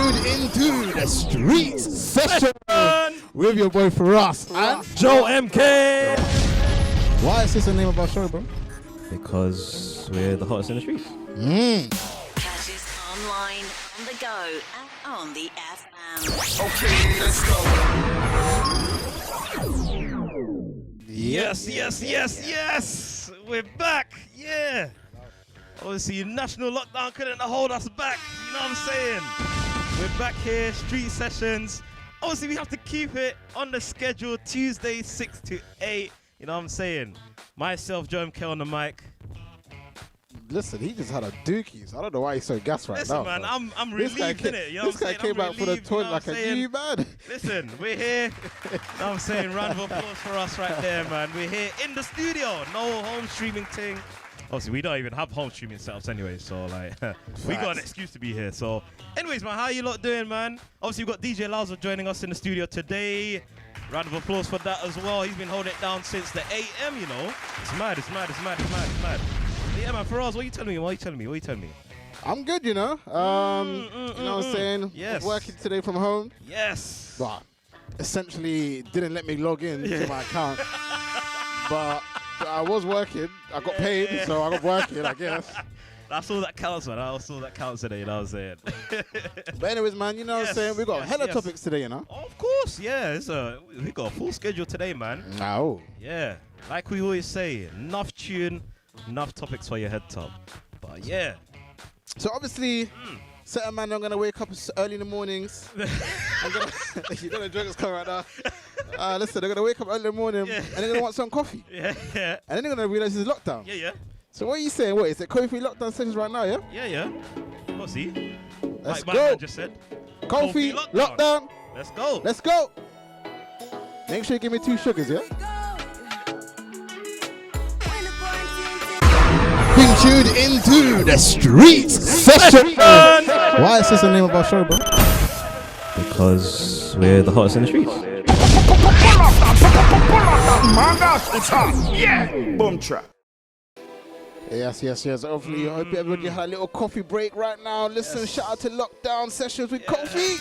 tuned into the Streets Session with your boy Firahs and Joe MK. Why is this the name of our show, bro? Because we're the hottest in the streets. Catch us online, on the go, and on the FM. Okay, let's go. Yes. We're back. Yeah. Obviously, national lockdown couldn't hold us back. You know what I'm saying? We're back here, Street Sessions. Obviously, we have to keep it on the schedule, Tuesday, 6 to 8. You know what I'm saying? Myself, Joe MK on the mic. Listen, he just had a dookie, so I don't know why he's so gassed right now. Listen, man, I'm This guy relieved, innit? You know This guy came out for the toilet like a new man. Listen, we're here. You know what I'm saying? Round of applause for us right there, man. We're here in the studio. No home streaming thing. Obviously, we don't even have home streaming setups anyway, so like, we got an excuse to be here. So, anyways, man, how you lot doing, man? Obviously, we've got DJ Lazo joining us in the studio today. Round of applause for that as well. He's been holding it down since the AM, you know. It's mad. Yeah, man, Firahs, what are you telling me? What are you telling me? I'm good, you know. You know what I'm saying? Yes. I'm working today from home. Yes. But essentially didn't let me log in to my account. But I was working. I got paid, so I got working, I guess. That's all that counts, man. That's all that counts today, you know what I'm saying? But anyways, man, you know what I'm saying? We got hella topics today, you know? Of course, yeah. We got a full schedule today, man. No. Yeah. Like we always say, enough tune, enough topics for your head top. But yeah. So obviously, certain man are going to wake up early in the mornings. You know the drugs come right now. Listen, they're going to wake up early in the morning and they're going to want some coffee. Yeah. And then they're going to realize it's lockdown. Yeah. So what are you saying? What, is it coffee lockdown sessions right now, yeah? Yeah. Let's see. Let's like my go. man just said. Coffee lockdown. Let's go. Make sure you give me 2 sugars, yeah? Being tuned into the Streets Session. Why is this the name of our show, bro? Because we're the hottest in the streets. It's hot. Yeah. Boom trap. Yes. Hopefully, I hope everybody had a little coffee break right now. Listen, shout out to Lockdown Sessions with Coffee.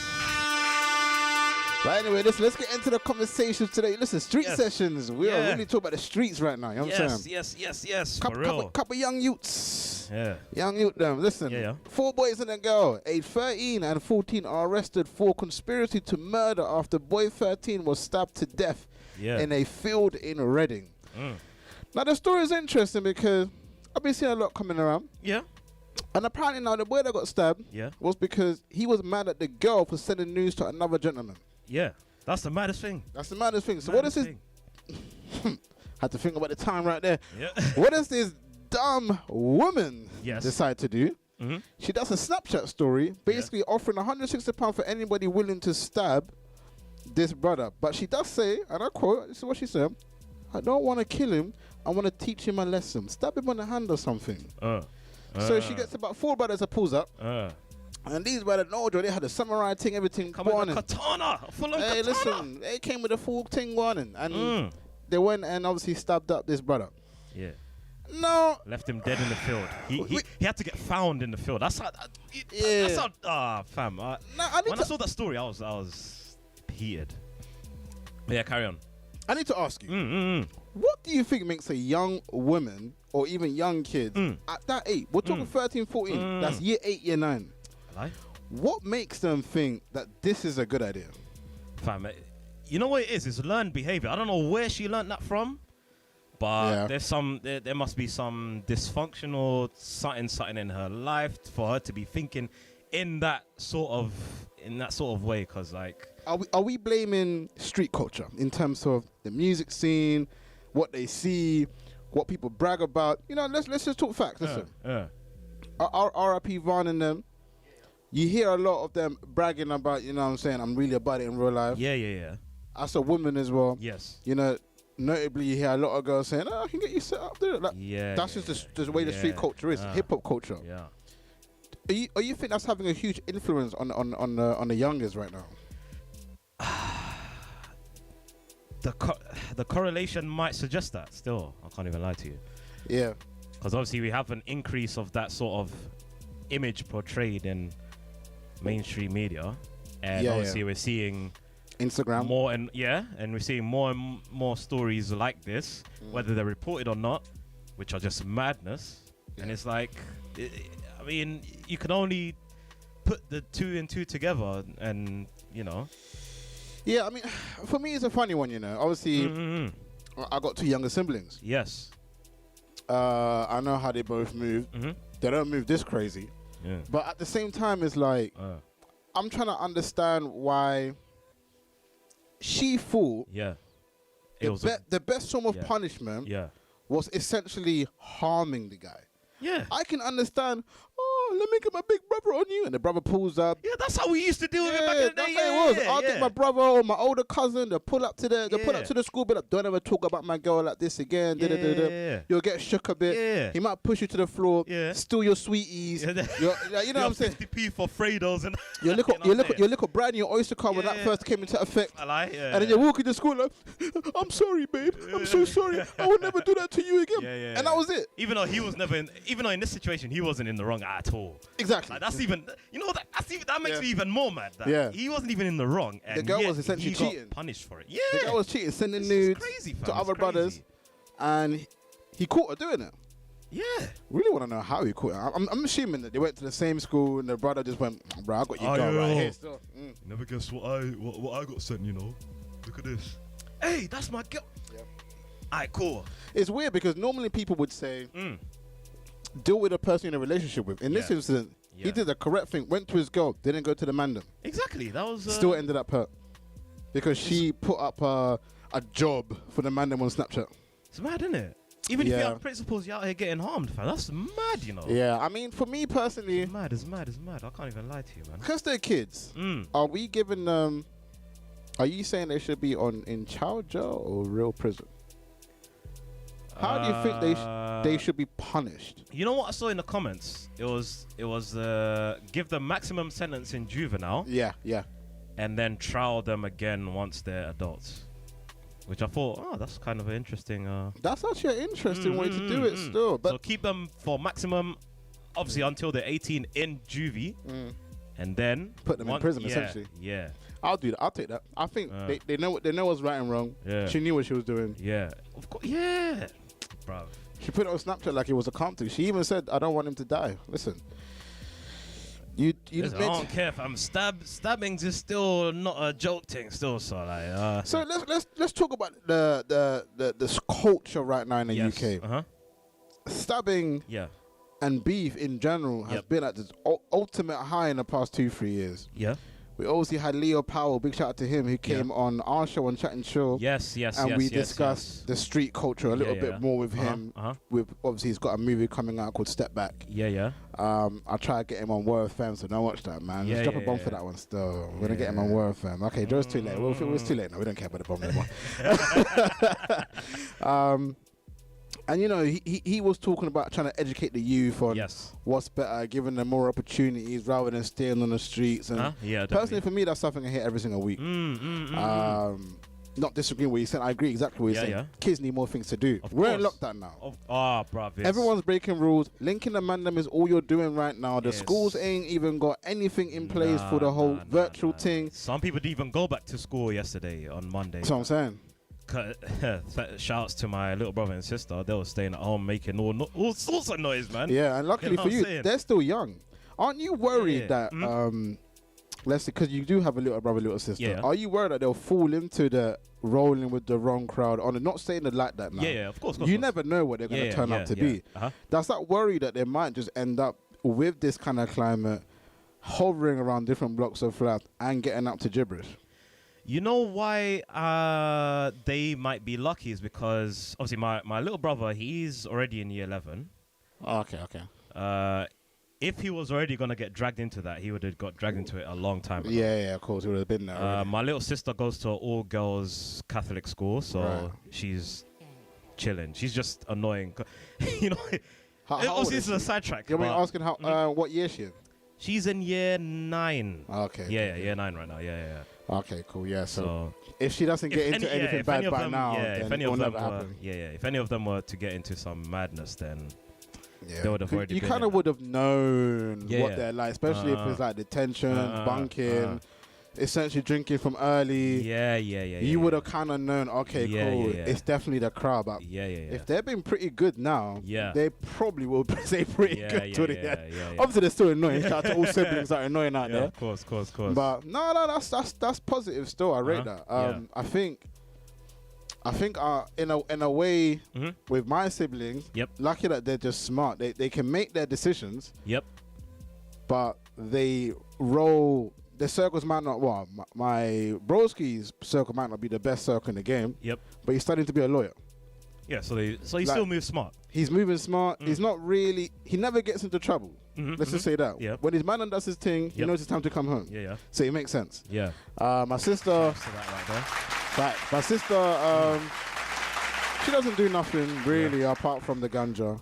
But anyway, let's get into the conversations today. Listen, Street Sessions. We are really talking about the streets right now. You know what I'm saying? Yes. For real. Couple young youths. Yeah. Young youth them. Listen, 4 boys and a girl, aged 13 and 14, are arrested for conspiracy to murder after boy 13 was stabbed to death in a field in Reading. Now, the story is interesting because I've been seeing a lot coming around. Yeah. And apparently now the boy that got stabbed was because he was mad at the girl for sending news to another gentleman. Yeah. That's the maddest thing. So what is this? Had to think about the time right there. Yeah. What does this dumb woman decide to do? She does a Snapchat story basically offering £160 for anybody willing to stab this brother. But she does say, and I quote, this is what she said, "I don't want to kill him. I want to teach him a lesson. Stab him on the hand or something." So she gets about 4 brothers that pulls up. And these brothers, no, they had a samurai thing, everything. Come on, katana. Full on katana. Listen, they came with a full thing going. And they went and obviously stabbed up this brother. Yeah. No. Left him dead in the field. He had to get found in the field. That's how. Fam. When I saw that story, I was heated. Yeah, carry on. I need to ask you, what do you think makes a young woman or even young kids at that age, we're talking 13, 14, that's year 8, year 9. What makes them think that this is a good idea? Fam, you know what it is? It's learned behavior. I don't know where she learned that from, but there must be some dysfunctional something in her life for her to be thinking in that sort of way. Cause like, are we blaming street culture in terms of the music scene, what they see, what people brag about? You know, let's just talk facts. Listen, R.I.P. Vaughn and them. You hear a lot of them bragging about, you know what I'm saying, I'm really about it in real life. Yeah. As a woman as well. Yes. You know, notably you hear a lot of girls saying, I can get you set up there. Like, that's just the way the street culture is, hip-hop culture. Yeah. Are you think that's having a huge influence on the youngers right now? The correlation might suggest that still. I can't even lie to you. Yeah. Because obviously we have an increase of that sort of image portrayed in mainstream media, and obviously we're seeing Instagram more and we're seeing more and more stories like this, whether they're reported or not, which are just madness. And it's like, I mean, you can only put the two and two together, and you know. Yeah, I mean, for me, it's a funny one, you know. Obviously, I got 2 younger siblings. Yes. I know how they both move. They don't move this crazy. Yeah. But at the same time, it's like, I'm trying to understand why she thought the best form of punishment was essentially harming the guy. Yeah. I can understand, let me get my big brother on you. And the brother pulls up. Yeah, that's how we used to do it back in the day. I'll get my brother or my older cousin to pull up to the school, but don't ever talk about my girl like this again. You'll get shook a bit. He might push you to the floor, steal your sweeties. You know what I'm saying? 50p for Fredos and your little brand new Oyster card when that first came into effect. And then you're walking to school like, I'm sorry, babe. I'm so sorry. I would never do that to you again. And that was it. Even though he was never even though in this situation he wasn't in the wrong at all. Exactly. Like, that's even, you know, that makes me even more mad. That he wasn't even in the wrong. And the girl was essentially cheating. Got punished for it. Yeah. The girl was cheating, sending nudes to other brothers, and he caught her doing it. Yeah. Really want to know how he caught her. I'm assuming that they went to the same school and the brother just went, bro, I got your girl right here. Still. Never guess what I got sent, you know. Look at this. Hey, that's my girl. Yep. Alright, cool. It's weird because normally people would say, deal with a person in a relationship with. In this instance, he did the correct thing. Went to his girl, didn't go to the mandem. Exactly. That was still ended up hurt because she put up a job for the mandem on Snapchat. It's mad, isn't it? Even if you have principles, you're out here getting harmed, fam. That's mad, you know. Yeah, I mean, for me personally, it's mad. I can't even lie to you, man. Because they're kids, are we giving them? Are you saying they should be in child jail or real prison? How do you think they should be punished? You know what I saw in the comments? It was give them maximum sentence in juvenile. Yeah. And then trial them again once they're adults. Which I thought, that's kind of an interesting. That's actually an interesting way to do it still. But so keep them for maximum, obviously until they're 18 in juvie, and then put them in prison essentially. Yeah. I'll do that. I'll take that. I think they know what's right and wrong. Yeah. She knew what she was doing. Yeah. Of course. Yeah. Bro. She put it on Snapchat like it was a comedy. She even said, "I don't want him to die." Listen, listen, I don't care if I'm stabbings is still not a joke thing. Still, so like. So let's talk about the culture right now in the UK. Stabbing. Yeah. And beef in general has been at this ultimate high in the past 2-3 years. Yeah. We obviously had Leo Powell, big shout out to him, who came on our show on Chat and Chill. Yes. And we discussed the street culture a little bit more with him. With obviously he's got a movie coming out called Step Back. Yeah. I try to get him on War FM, so don't watch that, man. Let's drop a bomb for that one still. We're gonna get him on War FM. Okay, Joe's too late. Well, if it was too late, no, we don't care about the bomb anymore. And you know, he was talking about trying to educate the youth on what's better, giving them more opportunities rather than staying on the streets. And personally, for me, that's something I hear every single week. Not disagreeing with what you said. I agree exactly what you're saying. Kids need more things to do. We're in lockdown now. Everyone's breaking rules. Linking the mandem is all you're doing right now. The schools ain't even got anything in place for the whole virtual thing. Some people didn't even go back to school yesterday on Monday. That's what I'm saying. Shouts to my little brother and sister. They were staying at home making all sorts of noise, man. Yeah, and luckily for you, they're still young. Aren't you worried that let's say, because you do have a little brother, little sister, are you worried that they'll fall into the rolling with the wrong crowd? Not saying it like that now. Yeah, of course. You never know what they're going to turn out to be. That's that worry that they might just end up with this kind of climate, hovering around different blocks of flats and getting up to gibberish. You know why they might be lucky is because obviously my little brother, he's already in year 11. Oh, okay. If he was already going to get dragged into that, he would have got dragged into it a long time ago. Yeah, of course. He would have been there. My little sister goes to an all-girls Catholic school, so she's chilling. She's just annoying. You know, obviously this is a sidetrack. You're asking what year she in? She's in year 9. Okay. Yeah, year 9 right now. Yeah. Okay, cool. Yeah, so if she doesn't get into anything bad by now, then it will never happen. If any of them were to get into some madness, then they would have already. You kind of would have known what they're like, especially if it's like detention, bunking. Essentially drinking from early. You would have kind of known, okay, cool. It's definitely the crowd. But if they've been pretty good now, they probably will stay pretty good to the end. Obviously, they're still annoying. Shout out to all siblings that are annoying out there. Of course. But no, that's positive still. I rate that. I think in a way with my siblings, lucky that they're just smart. They can make their decisions. But they roll. The circles might not. Well, my broski's circle might not be the best circle in the game. But he's studying to be a lawyer. Yeah, so he still moves smart. He's moving smart. He's not really. He never gets into trouble. Let's just say that. When his man does his thing, he knows it's time to come home. So it makes sense. My sister. My sister. She doesn't do nothing really apart from the ganja.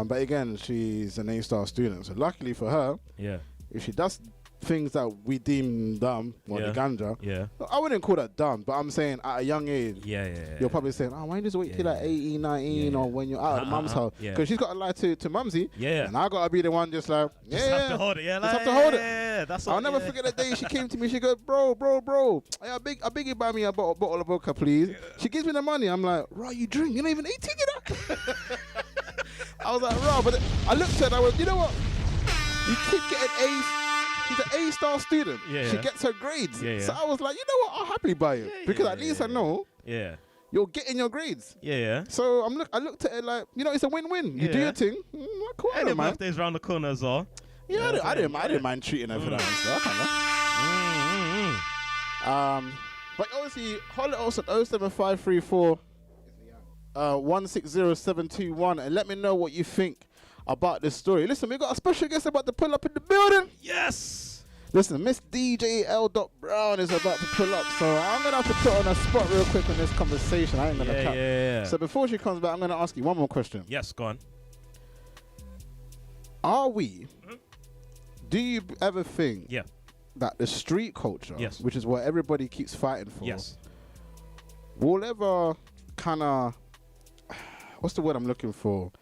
But again, she's an A-star student. So luckily for her, if she does things that we deem dumb, the ganja, I wouldn't call that dumb, but I'm saying at a young age, you're probably saying, why don't you just wait till like 18, 19, or when you're out of mum's house? Because she's got to lie to mumsy, and I got to be the one just like, just have to hold it, just have to hold it. That's I'll never forget the day she came to me, she goes, bro, I beg you buy me a bottle of vodka, please. She gives me the money, I'm like, right, you drink, you're not even 18, you know? I was like, right, but I looked at her, I went, you know what? You keep getting A's. She's an A-star student. She gets her grades. So I was like, you know what? I'll happily buy it. Because at least I know you're getting your grades. So I looked at it like, you know, it's a win-win. You do your thing. Cool, and your birthday's around the corner as well. I didn't mind treating her for that and stuff. But obviously, holler us at 07534 160721 and let me know what you think about this story. Listen, we got a special guest about to pull up in the building. Yes. Listen, Miss DJ L. Brown is about to pull up, so I'm gonna have to put on a spot real quick on this conversation. I ain't gonna cap. So before she comes back, I'm gonna ask you one more question. Yes, go on. Are we? Do you ever think that the street culture, which is what everybody keeps fighting for, will ever kind of, what's the word I'm looking for?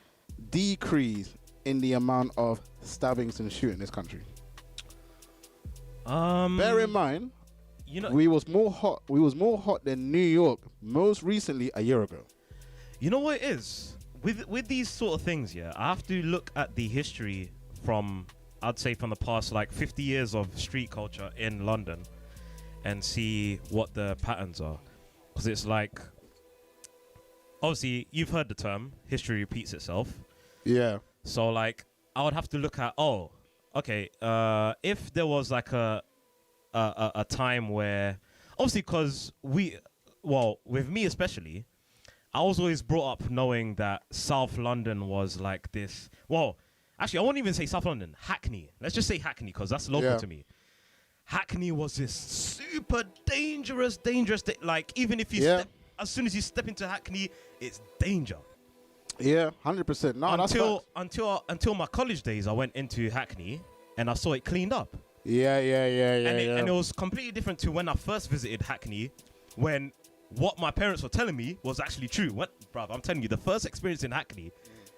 Decrease in the amount of stabbings and shooting in this country? Bear in mind, you know, we was more hot than New York most recently a year ago. You know what it is with these sort of things, I have to look at the history from, I'd say, from the past like 50 years of street culture in London and see what the patterns are, because it's like, obviously you've heard the term history repeats itself. So like I would have to look at, if there was like a time where, obviously, because with me especially, I was always brought up knowing that South London was like this. Well, actually, I won't even say South London. Hackney. Let's just say Hackney because that's local to me. Hackney was this super dangerous. Like even if you as soon as you step into Hackney, it's danger. 100%. No, until my college days, I went into Hackney and I saw it cleaned up. And it was completely different to when I first visited Hackney, when what my parents were telling me was actually true. Bruv, I'm telling you, the first experience in Hackney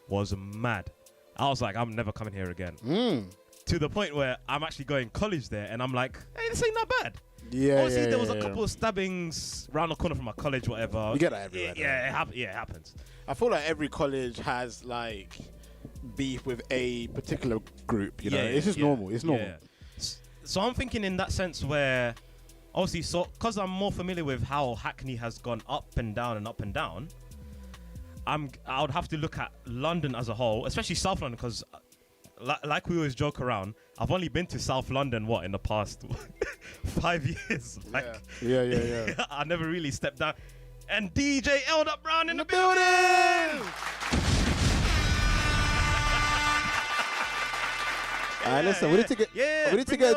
was mad. I was like, I'm never coming here again. To the point where I'm actually going college there, and I'm like, hey, this ain't that bad. Obviously, there was a couple of stabbings around the corner from my college, whatever. You get that everywhere. It happens. I feel like every college has like beef with a particular group. You know, it's just normal. It's normal. So I'm thinking in that sense where, obviously, because I'm more familiar with how Hackney has gone up and down and up and down, I would have to look at London as a whole, especially South London, because like we always joke around, I've only been to South London in the past 5 years. I never really stepped down. And DJ L. Brown in the building. Listen, we need to get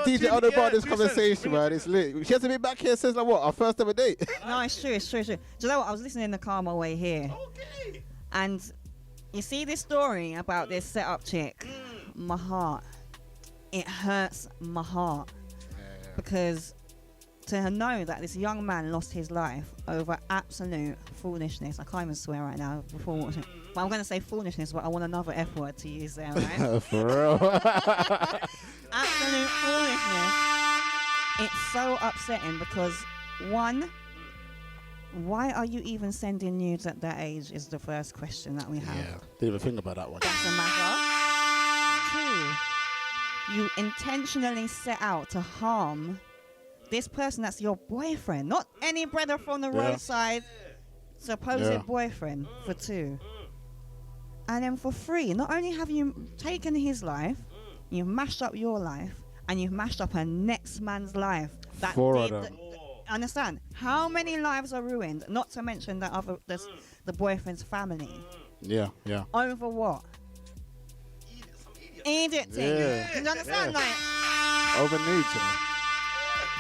DJ L. Brown this conversation, man. It's lit. She has to be back here since like what, our first ever date. No, it's true. Do you know what? I was listening in the car on my way here. Okay. And you see this story about this setup chick. My heart, it hurts my heart because to know that this young man lost his life over absolute foolishness. I can't even swear right now before watching. But I'm going to say foolishness, but I want another F word to use there, right? For real. Absolute foolishness. It's so upsetting because, one, why are you even sending nudes at that age is the first question that we have. Yeah, didn't even think about that one. That's a matter. Two, you intentionally set out to harm this person that's your boyfriend, not any brother from the roadside, supposed boyfriend, for two. And then for three, not only have you taken his life, you've mashed up your life, and you've mashed up a next man's life. That Four of them. Understand how many lives are ruined? Not to mention that the boyfriend's family. Yeah. Over what? Editing. Yeah. You understand? Like, Over nudes.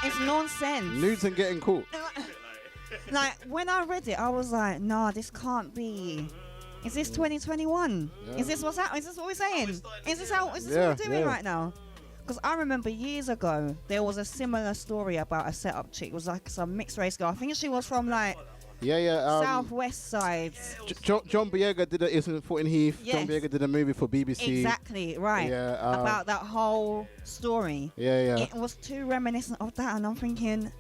it's nonsense. Nudes and getting caught. Like, when I read it, I was like, nah, this can't be. Is this 2021? Yeah. Is this what's happening? Is this what we're saying? Is this what we're doing right now? Because I remember years ago, there was a similar story about a setup chick. It was like some mixed race girl. I think she was from like southwest sides. John Boyega did it in Fulton Heath. Yes. John Boyega did a movie for BBC. Exactly, right. Yeah, about that whole story. Yeah. It was too reminiscent of that, and I'm thinking,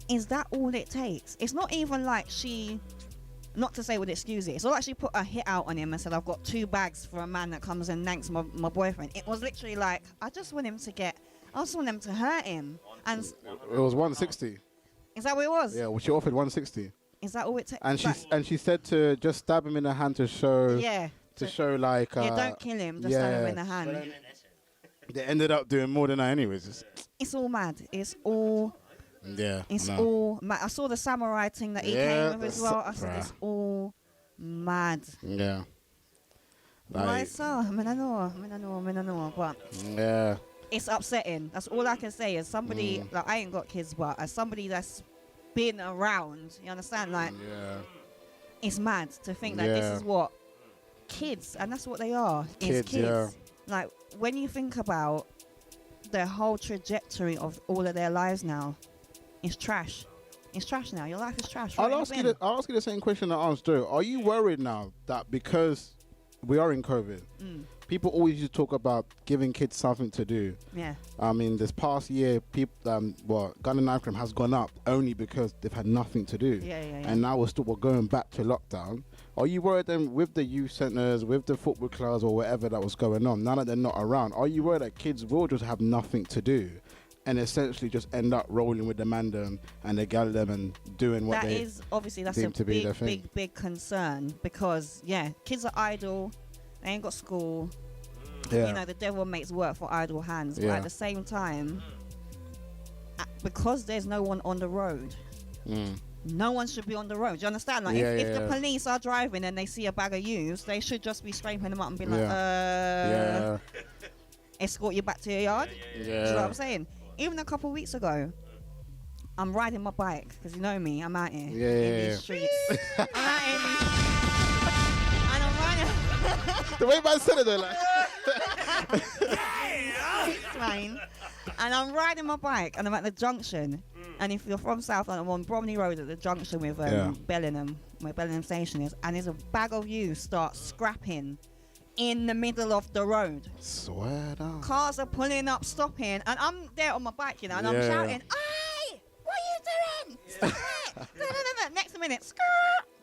is that all it takes? It's not even like she, not to say would excuse it, it's not like she put a hit out on him and said, I've got 2 bags for a man that comes and nanks my boyfriend. It was literally like, I just want him to hurt him. And it was 160. Is that what it was? Yeah, well, she offered 160. Is that all it takes? And she said to just stab him in the hand to show. Yeah. To show like. Don't kill him. Just stab him in the hand. They ended up doing more than that, anyways. It's all mad. It's all. Yeah. It's all mad. I saw the samurai thing that he came with as well. I said it's all mad. Yeah. Why so? I know. But. Yeah. It's upsetting. That's all I can say. As somebody, like, I ain't got kids, but as somebody that's been around, you understand? Like, it's mad to think that this is what kids, and that's what they are. It's kids. Yeah. Like, when you think about their whole trajectory of all of their lives now, it's trash. It's trash now. Your life is trash. I'll ask you the same question I asked Joe. Are you worried now that because we are in COVID, people always used to talk about giving kids something to do? Yeah. I mean, this past year, gun and knife crime has gone up only because they've had nothing to do. Yeah. And now we're going back to lockdown. Are you worried then with the youth centres, with the football clubs or whatever that was going on, now that they're not around, are you worried that kids will just have nothing to do and essentially just end up rolling with the mandem and the galdem and doing what they is obviously that's seem a to be their thing? big concern because kids are idle, they ain't got school. Yeah. You know, the devil makes work for idle hands, but at the same time, because there's no one on the road, no one should be on the road. Do you understand? Like, if the police are driving and they see a bag of youths, they should just be scraping them up and be like, escort you back to your yard. Do you know what I'm saying? Even a couple of weeks ago, I'm riding my bike because you know me, I'm out here in these streets. I'm out here in these and I'm riding. The way man said it, though, like. And I'm riding my bike and I'm at the junction. And if you're from South London, I'm on Bromley Road at the junction with Bellingham, where Bellingham Station is, and there's a bag of youths start scrapping in the middle of the road. Swear down. Cars are pulling up, stopping, and I'm there on my bike, you know, and I'm shouting, "Hey, what are you doing? Stop it!" Next minute,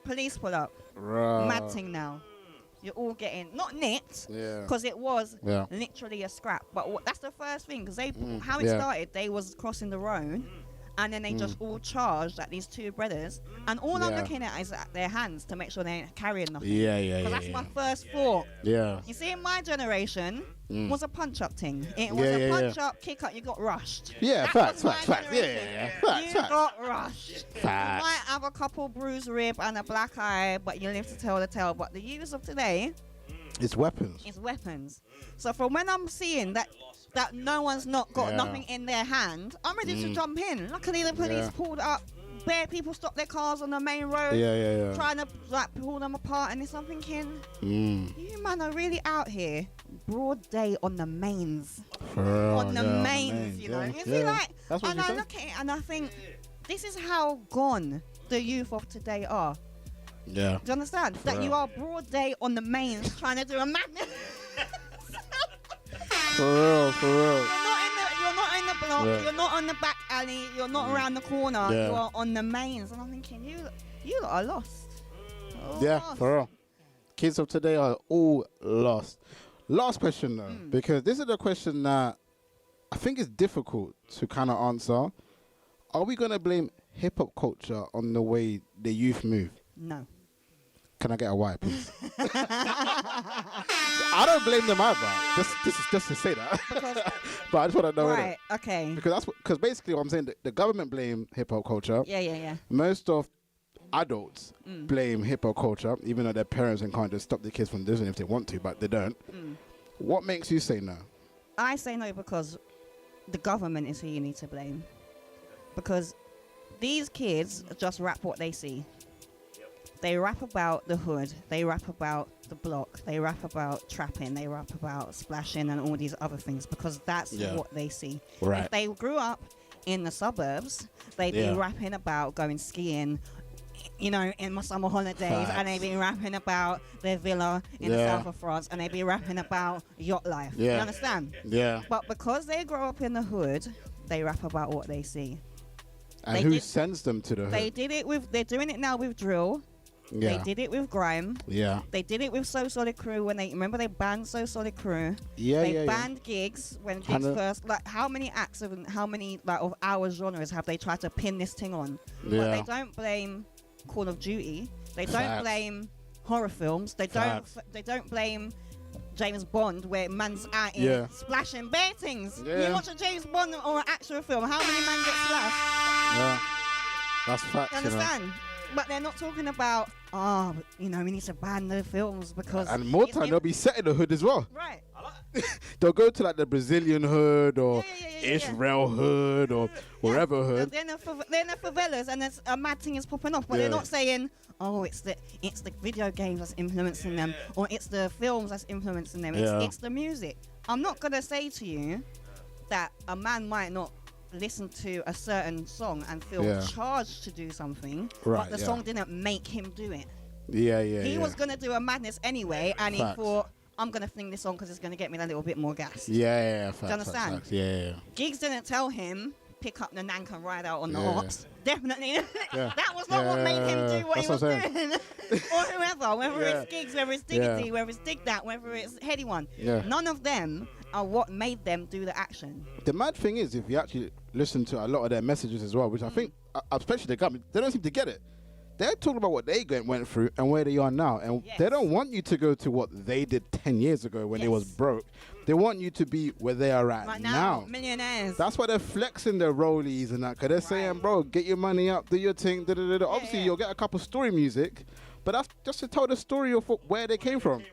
police pull up. Mad thing now. You're all getting not nicked because it was literally a scrap. But that's the first thing because how it started. They was crossing the road, and then they just all charged at these 2 brothers. And all I'm looking at is at their hands to make sure they ain't carrying nothing. Because that's my first thought. Yeah. You see, in my generation, was a punch up thing. It was a punch up, kick up. You got rushed. Yeah, facts. You got rushed. You might have a couple bruised rib and a black eye, but you live to tell the tale. But the use of today, it's weapons. So from when I'm seeing that no one's not got nothing in their hand, I'm ready to jump in. Luckily, the police pulled up. Bare people stopped their cars on the main road, trying to like pull them apart. And I'm thinking, you man are really out here, broad day on the mains, you know. You see, like, and I look at it and I think, this is how gone the youth of today are. Yeah. Do you understand? That you are broad day on the mains trying to do a madness. For real. You're not in the block. Yeah. You're not on the back alley. You're not around the corner. Yeah. You are on the mains. And I'm thinking, you lot are lost. Yeah, for real. Kids of today are all lost. Last question though, because this is the question that I think is difficult to kind of answer. Are we gonna blame hip hop culture on the way the youth move? No. Can I get a why, please? I don't blame them either. Just to say that. But I just want to know. Right. Okay. Because basically what I'm saying, the government blame hip hop culture. Yeah. Most of adults blame hip hop culture, even though their parents and can't just stop the kids from doing it if they want to, but they don't. What makes you say no? I say no because the government is who you need to blame. Because these kids just rap what they see. They rap about the hood. They rap about the block. They rap about trapping. They rap about splashing and all these other things because that's what they see. Right. If they grew up in the suburbs, they'd be rapping about going skiing, you know, in my summer holidays, and they'd be rapping about their villa in the south of France, and they'd be rapping about yacht life. You understand? Yeah. But because they grow up in the hood, they rap about what they see. And who sends them to the hood? They're doing it now with drill. Yeah. They did it with grime. Yeah. They did it with So Solid Crew when they banned So Solid Crew. They banned gigs when gigs first. Like how many acts of of our genres have they tried to pin this thing on? Yeah. But they don't blame Call of Duty. They don't blame horror films. They don't blame James Bond where man's out in splashing bare things. You watch a James Bond or an action film, how many men get splashed? Yeah. That's facts. You understand? But they're not talking about, we need to ban the films because... And more time, they'll be set in the hood as well. Right. They'll go to like the Brazilian hood or Israel hood or wherever hood. They're in the favelas and there's a mad thing is popping off, but they're not saying, it's the video games that's influencing them or it's the films that's influencing them. It's the music. I'm not going to say to you that a man might not listen to a certain song and feel charged to do something, but the song didn't make him do it. He was going to do a madness anyway, and he thought, I'm going to fling this song because it's going to get me a little bit more gas. Facts, do you understand? Facts. Yeah. Gigs didn't tell him, pick up the Nank and ride out on the ox. Definitely. That was not what made him do what he was doing. Or whoever, whether it's Gigs, whether it's Diggity, whether it's Dig That, whether it's Heady One. None of them are what made them do the action. The mad thing is, if you actually listen to a lot of their messages as well, which I think, especially the government, they don't seem to get it. They're talking about what they went through and where they are now. And they don't want you to go to what they did 10 years ago when it was broke. They want you to be where they are right now. Millionaires. That's why they're flexing their rollies and that. Because they're saying, bro, get your money up, do your thing. Obviously, you'll get a couple story music. But that's just to tell the story of where they came from.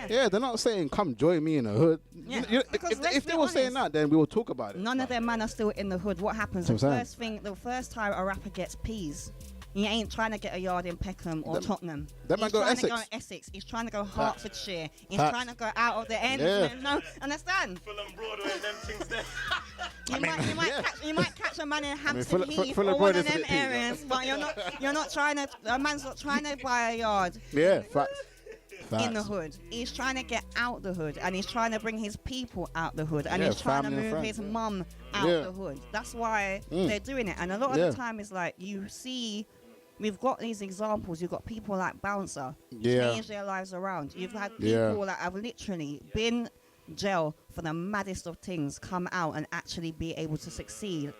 Yeah, they're not saying, come join me in the hood. If they were saying that, then we will talk about it. None of their men are still in the hood. What happens? The first time a rapper gets peas, he ain't trying to get a yard in Peckham or Tottenham. That might go He's Essex. trying to go Essex. He's trying to go Hertfordshire. He's trying to go out of the end. No, understand? Fulham Broadway and them things there. You might catch a man in Hampton Heath or one of them areas, but you're not trying to. A man's not trying to buy a yard. Yeah, facts. In the hood. He's trying to get out the hood and he's trying to bring his people out the hood and he's trying to move his mum out the hood. That's why they're doing it. And a lot of the time it's like you see, we've got these examples. You've got people like Bouncer change their lives around. You've had people that have literally been jail for the maddest of things come out and actually be able to succeed,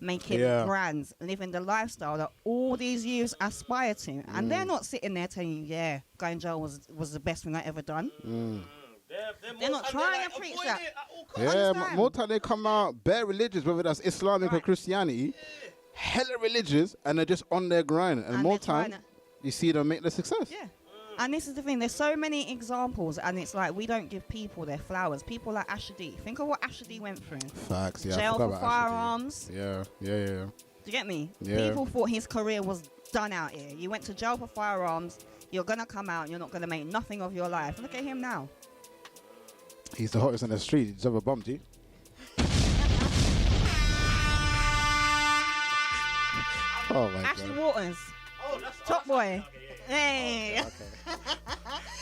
making brands, living the lifestyle that all these youths aspire to. And they're not sitting there telling you, going jail was the best thing I ever done. They're not trying to preach that. More time they come out, bare religious, whether that's Islamic or Christianity, hella religious, and they're just on their grind. And more time, you see them make the success. And this is the thing, there's so many examples, and it's like we don't give people their flowers. People like Asher D. Think of what Asher D went through. Facts, Jail for firearms. Yeah. Do you get me? Yeah. People thought his career was done out here. You went to jail for firearms, you're going to come out, you're not going to make nothing of your life. Look at him now. He's the hottest on the street. He's ever bumped you. Ashley Waters. Top boy. Hey. Okay.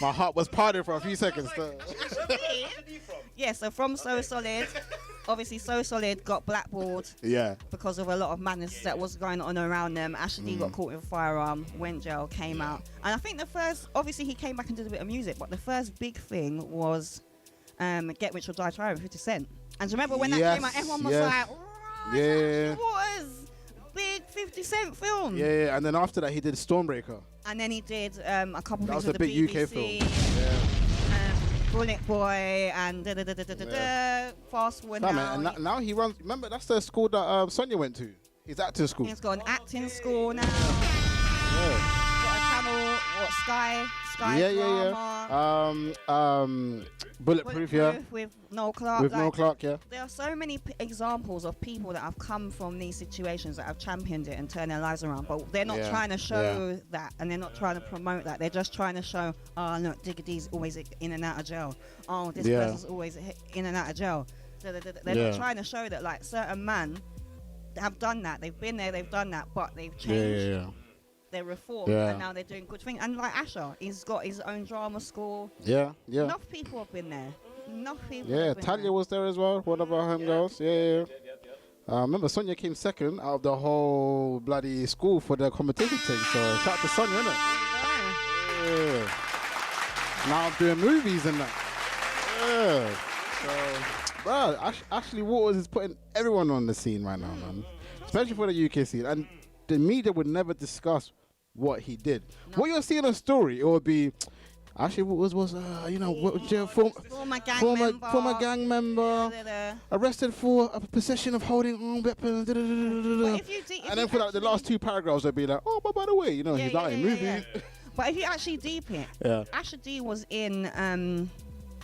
My heart was pounding for a few seconds. Yeah, so from So Solid, obviously So Solid got blackballed. Yeah. Because of a lot of madness that was going on around them. Ashley got caught with a firearm, went jail, came out. And I think the first, obviously he came back and did a bit of music, but the first big thing was Get Rich or Die Trying with 50 Cent. And do you remember when that came out, everyone was like, yeah. What was big 50 Cent film? Yeah, and then after that he did Stormbreaker. And then he did a couple things That was with a the big BBC, UK film. Yeah. Bullet Boy and fast forward now. And now he runs. Remember, that's the school that Sonia went to. His acting school. He's got an acting school now. Yeah. Got a channel, what, Sky Drama. Bulletproof, yeah. With Noel Clark. With Noel Clark, yeah. There are so many examples of people that have come from these situations that have championed it and turned their lives around, but they're not trying to show that, and they're not trying to promote that. They're just trying to show, oh, look, Digga D's always in and out of jail. Oh, this person's always in and out of jail. They're not trying to show that, like, certain men have done that. They've been there, they've done that, but they've changed. They're reformed, and now they're doing good things. And like Asher, he's got his own drama school. Yeah. Enough people have been there. Talia was there as well. One of our homegirls. Yeah. Remember, Sonia came second out of the whole bloody school for the competition thing. So shout out to Sonia, innit? Yeah. Now I'm doing movies and that. Yeah. So, bro, Ashley Waters is putting everyone on the scene right now, man. Especially for the UK scene. And the media would never discuss what he did. No. What you're seeing on story, it would be Ashley Waters was, former gang member, arrested for a possession of holding weapons. And then for like the last two paragraphs, they'd be like, oh, but by the way, he's not in movies. But if you actually deep it, Asher D was in, I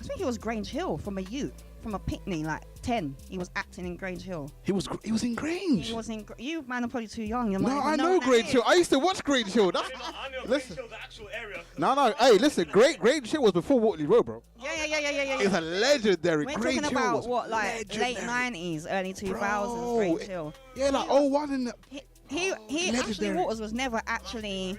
think he was Grange Hill from a youth. From a picnic, like 10, he was acting in Grange Hill. He was in Grange. He was in. You man are probably too young. No, I know Grange Hill. I used to watch Grange Hill. I know Grange Hill, the actual area. No. Hey, listen, Grange Hill was before Watley Road, bro. Yeah. It's a legendary. We're Grange talking Hill about what, like late 90s, early 2000s. Grange Hill. Yeah, like 01 and. He Ashley Waters was never actually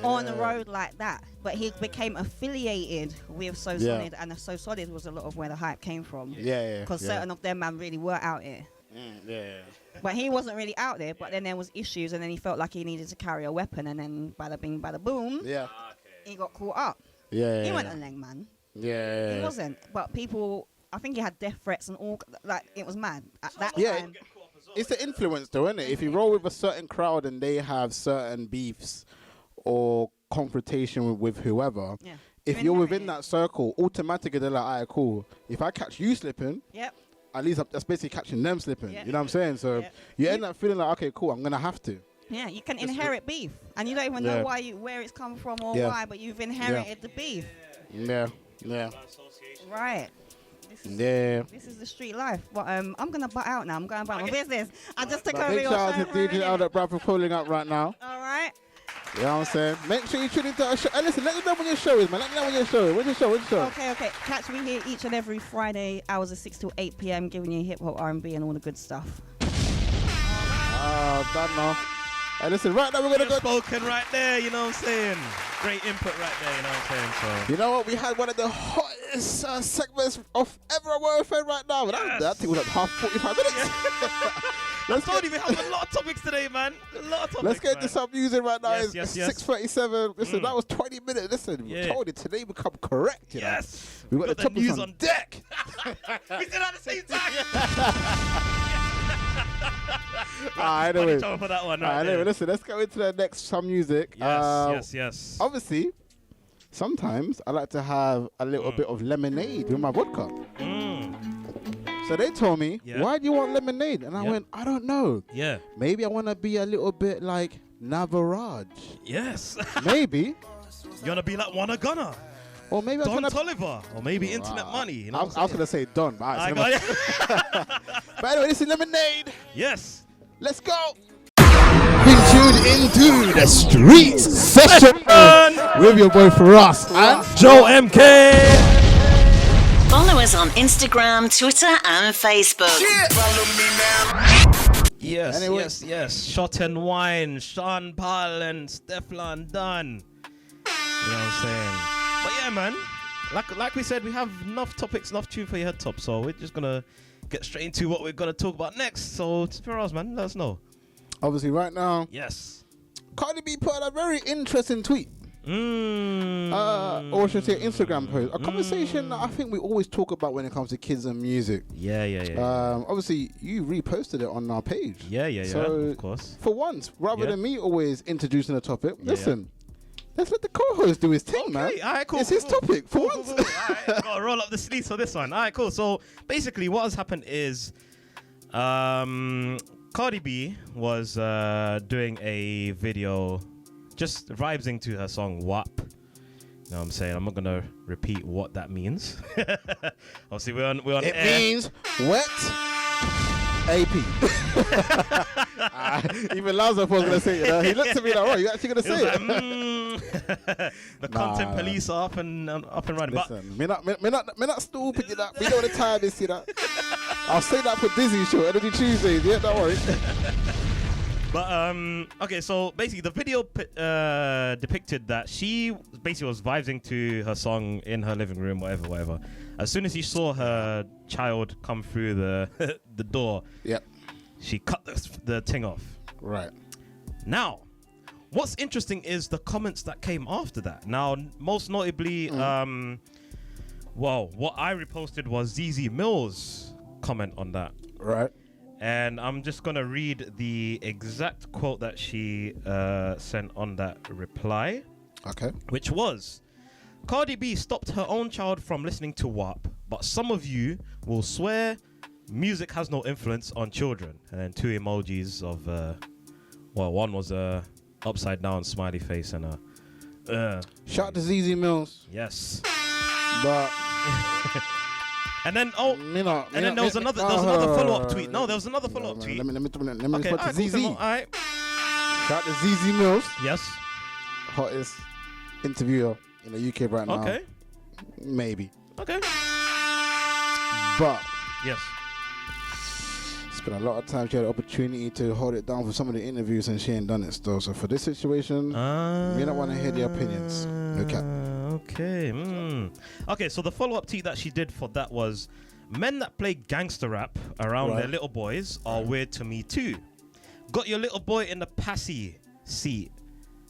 on the road like that, but he became affiliated with So Solid, and So Solid was a lot of where the hype came from. Because certain of them man really were out here. But he wasn't really out there. But then there was issues, and then he felt like he needed to carry a weapon, and then bada bing, bada boom. He got caught up. He wasn't a leng man. He wasn't. But people, I think he had death threats and all. Like it was mad at that time. It's the influence, though, isn't it? If you roll with a certain crowd and they have certain beefs or confrontation with whoever, if you're within that circle, automatically they're like, all right, cool. If I catch you slipping, at least that's basically catching them slipping. You know what I'm saying? So you end up feeling like, okay, cool, I'm going to have to. Yeah, you can inherit beef, and you don't even know where it's come from or why, but you've inherited the beef. Right. This is the street life. But I'm gonna butt out now. I'm going about my business. I just took over your show. Big shout out to DJ Albert Brown for pulling up right now. All right. You know what I'm saying? Make sure you tune into our show. Hey, listen, let me know when your show is, man. Let me know when your show is. When's your show? Okay. Catch me here each and every Friday, hours of 6 to 8 p.m., giving you hip hop, R&B, and all the good stuff. Done now. Hey, listen, right now we're gonna go. Spoken right there, you know what I'm saying? Great input right there, you know what I'm saying? So. You know what? We had one of the hottest segments of ever on WFM right now. But that thing was like half 45 minutes. I told you we have a lot of topics today, man. A lot of topics. Let's get into some music right now. Yes. 6:37. Listen, that was 20 minutes. Listen, we told you today we come correct. You know? We got the topics news on deck. We did it at the same time. Anyway, for that one listen, let's go into the next some music. Yes. Obviously, sometimes I like to have a little bit of lemonade with my vodka. So they told me, why do you want lemonade? And I went, I don't know. Maybe I want to be a little bit like Navaraj. Yes. Maybe. You want to be like Wanna Gunna. Or maybe Don Toliver, or maybe Internet Money. You know I was going to say Don, but I got it. But anyway, this is Lemonade. Yes. Let's go. Being tuned into the streets session with your boy Firahs and Joe MK. Follow us on Instagram, Twitter, and Facebook. Follow me now. Anyway. yes. Shot and Wine, Sean Paul and Stefan Dunn. You know what I'm saying? But yeah, man. Like we said, we have enough topics, enough tune for your head top. So we're just gonna get straight into what we're gonna talk about next. So Firahs, man, let us know. Obviously, right now, Yes. Cardi B put out a very interesting tweet. Or should I say Instagram post. A conversation that I think we always talk about when it comes to kids and music. Yeah. Obviously, you reposted it on our page. Yeah. So, of course. For once, rather than me always introducing a topic, listen. Let's let the co-host do his thing, man. All right, cool. It's his topic for once. All right, gotta roll up the sleeves for this one. All right, cool. So basically, what has happened is, Cardi B was doing a video, just vibing to her song WAP. You know what I'm saying? I'm not gonna repeat what that means. Obviously, we're on It air. means wet AP. Even Lazo was gonna say it. He looked at me like, "Oh, you actually gonna say it?" The content police are up and running. Listen, me not stupid. You know, we know the time is, you know. I'll say that for Dizzy show, Energy Tuesdays. Yeah, don't worry. But okay, so basically the video depicted that she basically was vibing to her song in her living room, whatever. As soon as she saw her child come through the the door, she cut the thing off. Right. Now, what's interesting is the comments that came after that. Now, most notably, what I reposted was ZZ Mills' comment on that. Right. And I'm just going to read the exact quote that she sent on that reply. Okay. Which was, Cardi B stopped her own child from listening to WAP, but some of you will swear music has no influence on children. And then 2 emojis of, one was a upside down smiley face and a... Shout out to ZZ Mills. Yes. But... And then there was another follow-up tweet. No, there was another follow-up tweet. Let me respond to Cool, ZZ. all right. Shout out to ZZ Mills. Yes. Hottest interviewer in the UK right now. Okay. Maybe. Okay. But yes. Spent a lot of time. She had the opportunity to hold it down for some of the interviews, and she ain't done it still. So for this situation, we don't want to hear the opinions. No cap. Okay. Okay, so the follow-up tweet that she did for that was, men that play gangster rap around their little boys are weird to me too. Got your little boy in the passy seat,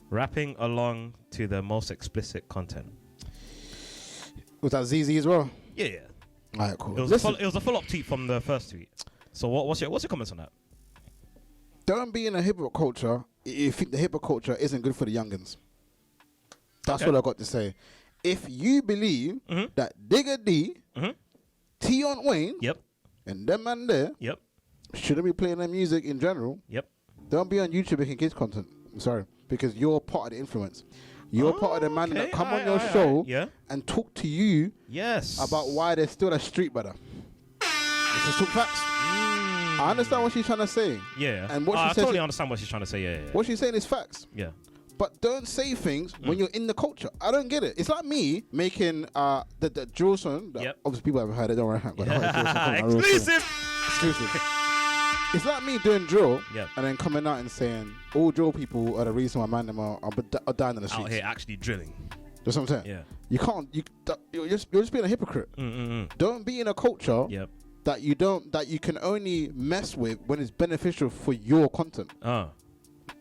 rapping along to the most explicit content. Was that ZZ as well? Yeah. All right, cool. It was a follow-up tweet from the first tweet. So what's your comments on that? Don't be in a hip-hop culture if you think the hip-hop culture isn't good for the youngins. That's what I got to say. If you believe that Digga D, Tion Wayne, and them man there shouldn't be playing their music in general, don't be on YouTube making kids content. I'm sorry. Because you're part of the influence. You're part of the man that come on your show and talk to you about why they're still a street brother. It's just talk facts. I understand what she's trying to say. Yeah. And what I totally understand what she's trying to say. Yeah. What she's saying is facts. Yeah. But don't say things when you're in the culture. I don't get it. It's like me making the drill song. Obviously, people haven't heard it. Don't worry. Exclusive. It's like me doing drill and then coming out and saying all drill people are the reason why man them are dying in the streets. Out here actually drilling. That's what I'm saying. Yeah. You can't. You're just being a hypocrite. Don't be in a culture that you can only mess with when it's beneficial for your content.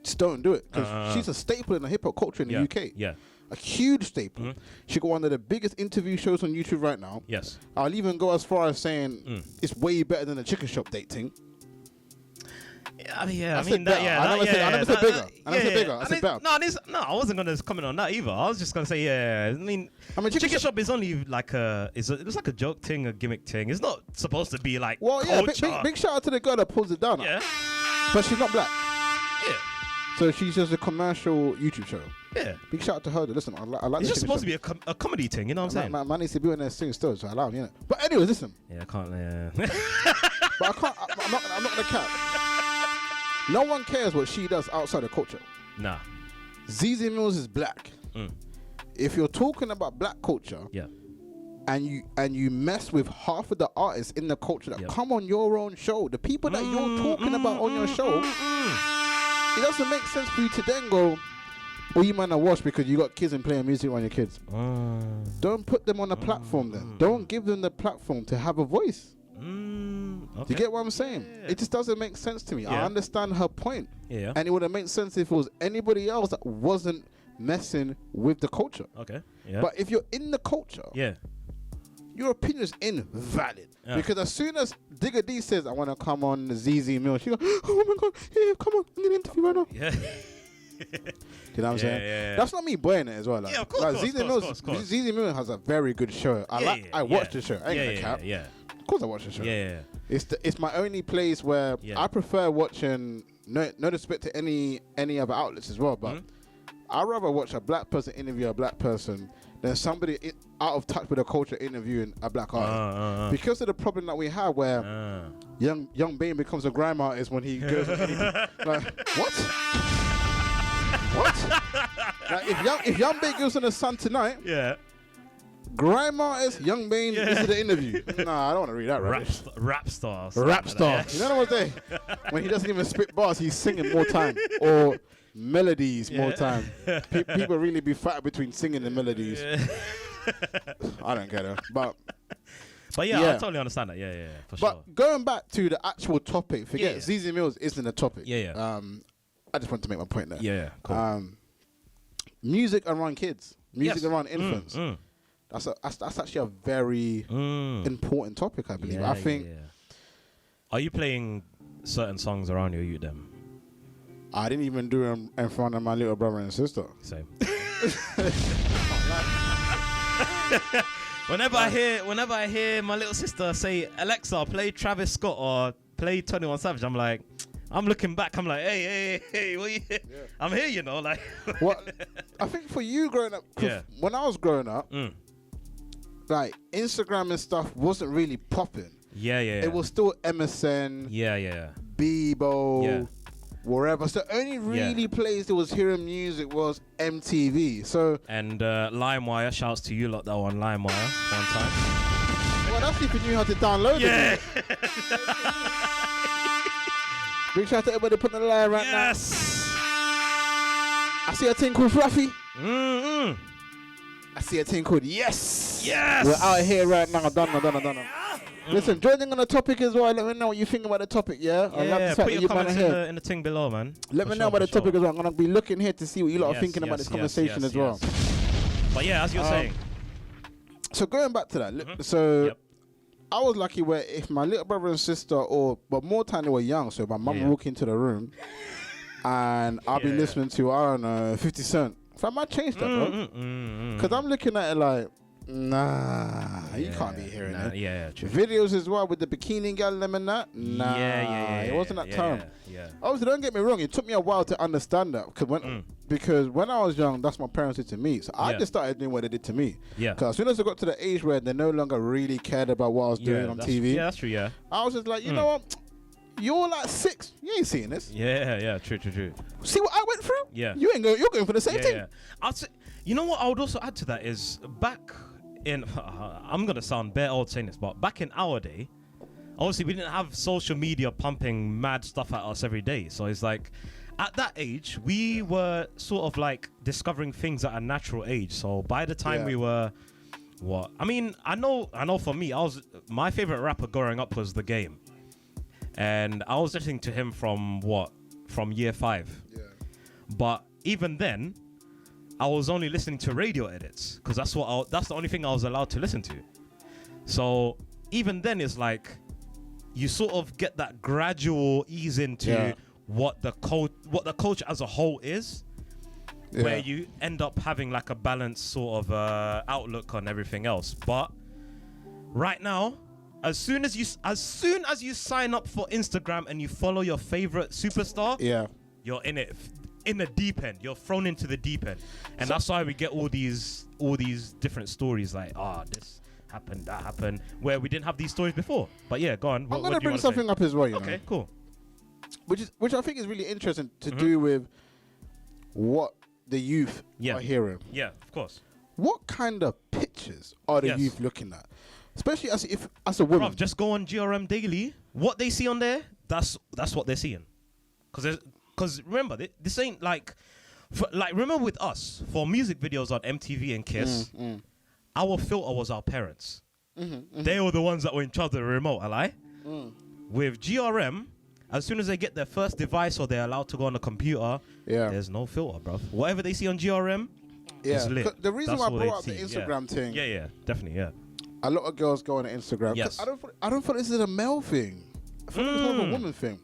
Just don't do it, because she's a staple in the hip hop culture in the UK. Yeah. A huge staple. She got one of the biggest interview shows on YouTube right now. Yes. I'll even go as far as saying it's way better than the chicken shop date thing. I mean, I never said bigger. I said better. No, I wasn't gonna comment on that either. I was just gonna say, I mean chicken shop is only like it's like a joke thing, a gimmick thing. It's not supposed to be like culture. Big shout out to the girl that pulls it down. Yeah. But she's not black. Yeah. So she's just a commercial YouTube show. Yeah. Big shout out to her. Listen, I like it's just supposed to be a comedy thing, you know what I'm saying? Man needs to be in there singing still, so I allow him, you know. But anyways, listen. Yeah, I can't. But I'm not gonna cap. No one cares what she does outside of culture. Nah. ZZ Mills is black. If you're talking about black culture, and you mess with half of the artists in the culture that come on your own show, the people that you're talking about on your show, it doesn't make sense for you to then go, well, you might not watch because you got kids and playing music on your kids. Don't put them on a platform then. Don't give them the platform to have a voice. Do you get what I'm saying? Yeah. It just doesn't make sense to me. I understand her point. Yeah. And it would have made sense if it was anybody else that wasn't messing with the culture. Okay. Yeah. But if you're in the culture, your opinion is invalid. Yeah. Because as soon as Digger D says, I want to come on ZZ Mill, she goes, oh my God, yeah, come on, I'm going to interview right now. Yeah. You know what I'm saying? Yeah. That's not me buying it as well. Like, yeah, of course, ZZ Mill has a very good show. I watched the show. I ain't gonna cap. Yeah. Of course I watch the show. Yeah. It's my only place where I prefer watching, no disrespect to any other outlets as well, but I'd rather watch a black person interview a black person than somebody out of touch with the culture interviewing a black artist. Because of the problem that we have where young Bane becomes a grime artist when he goes like, what? What? Like if Young Bane goes on the Sun tonight, grime artist, Young Bane, this is the interview. Nah, I don't want to read that. Rap star. Rap star. You know what I'm saying? When he doesn't even spit bars, he's singing more time or melodies more time. People really be fighting between singing and melodies. I don't get it, but yeah, I totally understand that. Yeah, for sure. But going back to the actual topic, forget ZZ Mills isn't a topic. I just want to make my point there. Yeah, cool. Music around kids, music around infants. That's actually a very important topic, I believe. I think. Are you playing certain songs around your youth then? I didn't even do them in front of my little brother and sister. Same. Whenever I hear my little sister say, Alexa, play Travis Scott or play 21 Savage, I'm looking back. I'm like, hey, what you? Yeah. I'm here, you know, like. What? I think for you growing up, when I was growing up, like Instagram and stuff wasn't really popping. Yeah. It was still MSN. Yeah. Bebo. Wherever. So the only really place that was hearing music was MTV. So and LimeWire. Shouts to you lot that were on LimeWire one time. Well, that's if you knew how to download it. Big shout out to everybody putting the line right now. I see a thing called Fluffy. I see a thing called Yes. We're out here right now. Done. Listen, joining on the topic as well. Let me know what you think about the topic, yeah? Put your comments in the thing below, man. Let me know about the topic as well. I'm going to be looking here to see what you lot are thinking about this conversation as well. But yeah, as you're saying. So going back to that. I was lucky where if my little brother and sister, but more time they were young, so my mum would walk into the room and I'll be listening to, I don't know, 50 Cent. So I might change that, bro. Because I'm looking at it like, nah, you can't be hearing it. Yeah, true. Videos as well with the bikini girl and that. Nah, it wasn't that time. Obviously, don't get me wrong. It took me a while to understand that because when I was young, that's what my parents did to me. So I just started doing what they did to me. Because as soon as I got to the age where they no longer really cared about what I was doing on TV. Yeah, that's true. Yeah. I was just like, you know what? You're like 6. You ain't seeing this. Yeah. True. See what I went through? Yeah. You're going for the same thing. Yeah. I'd say, you know what? I would also add to that is back in, I'm gonna sound bare old saying this, but back in our day, obviously we didn't have social media pumping mad stuff at us every day. So it's like, at that age, we were sort of like discovering things at a natural age. So by the time we were, I know for me, my favorite rapper growing up was The Game. And I was listening to him from year 5. Yeah. But even then, I was only listening to radio edits because that's the only thing I was allowed to listen to. So even then, it's like you sort of get that gradual ease into what the culture as a whole is, where you end up having like a balanced sort of outlook on everything else. But right now, as soon as you sign up for Instagram and you follow your favorite superstar, you're in it. In the deep end, you're thrown into the deep end, and that's why we get all these different stories like, this happened, that happened, where we didn't have these stories before. But yeah, go on. I'm gonna bring something up as well. You know? Cool. Which I think is really interesting to do with what the youth are hearing. Yeah, of course. What kind of picture pictures are the youth looking at? Especially as a woman. Bruv, just go on GRM Daily. What they see on there, that's what they're seeing. Because remember, this ain't like remember with us for music videos on MTV and Kiss, our filter was our parents. They were the ones that were in charge of the remote. I lie. With GRM, as soon as they get their first device or they're allowed to go on the computer, there's no filter, bruv. Whatever they see on GRM, is lit. The reason why I brought up the Instagram thing. Yeah, definitely, yeah. A lot of girls go on Instagram. Yes. I don't feel this is a male thing. I feel it's more of a woman thing.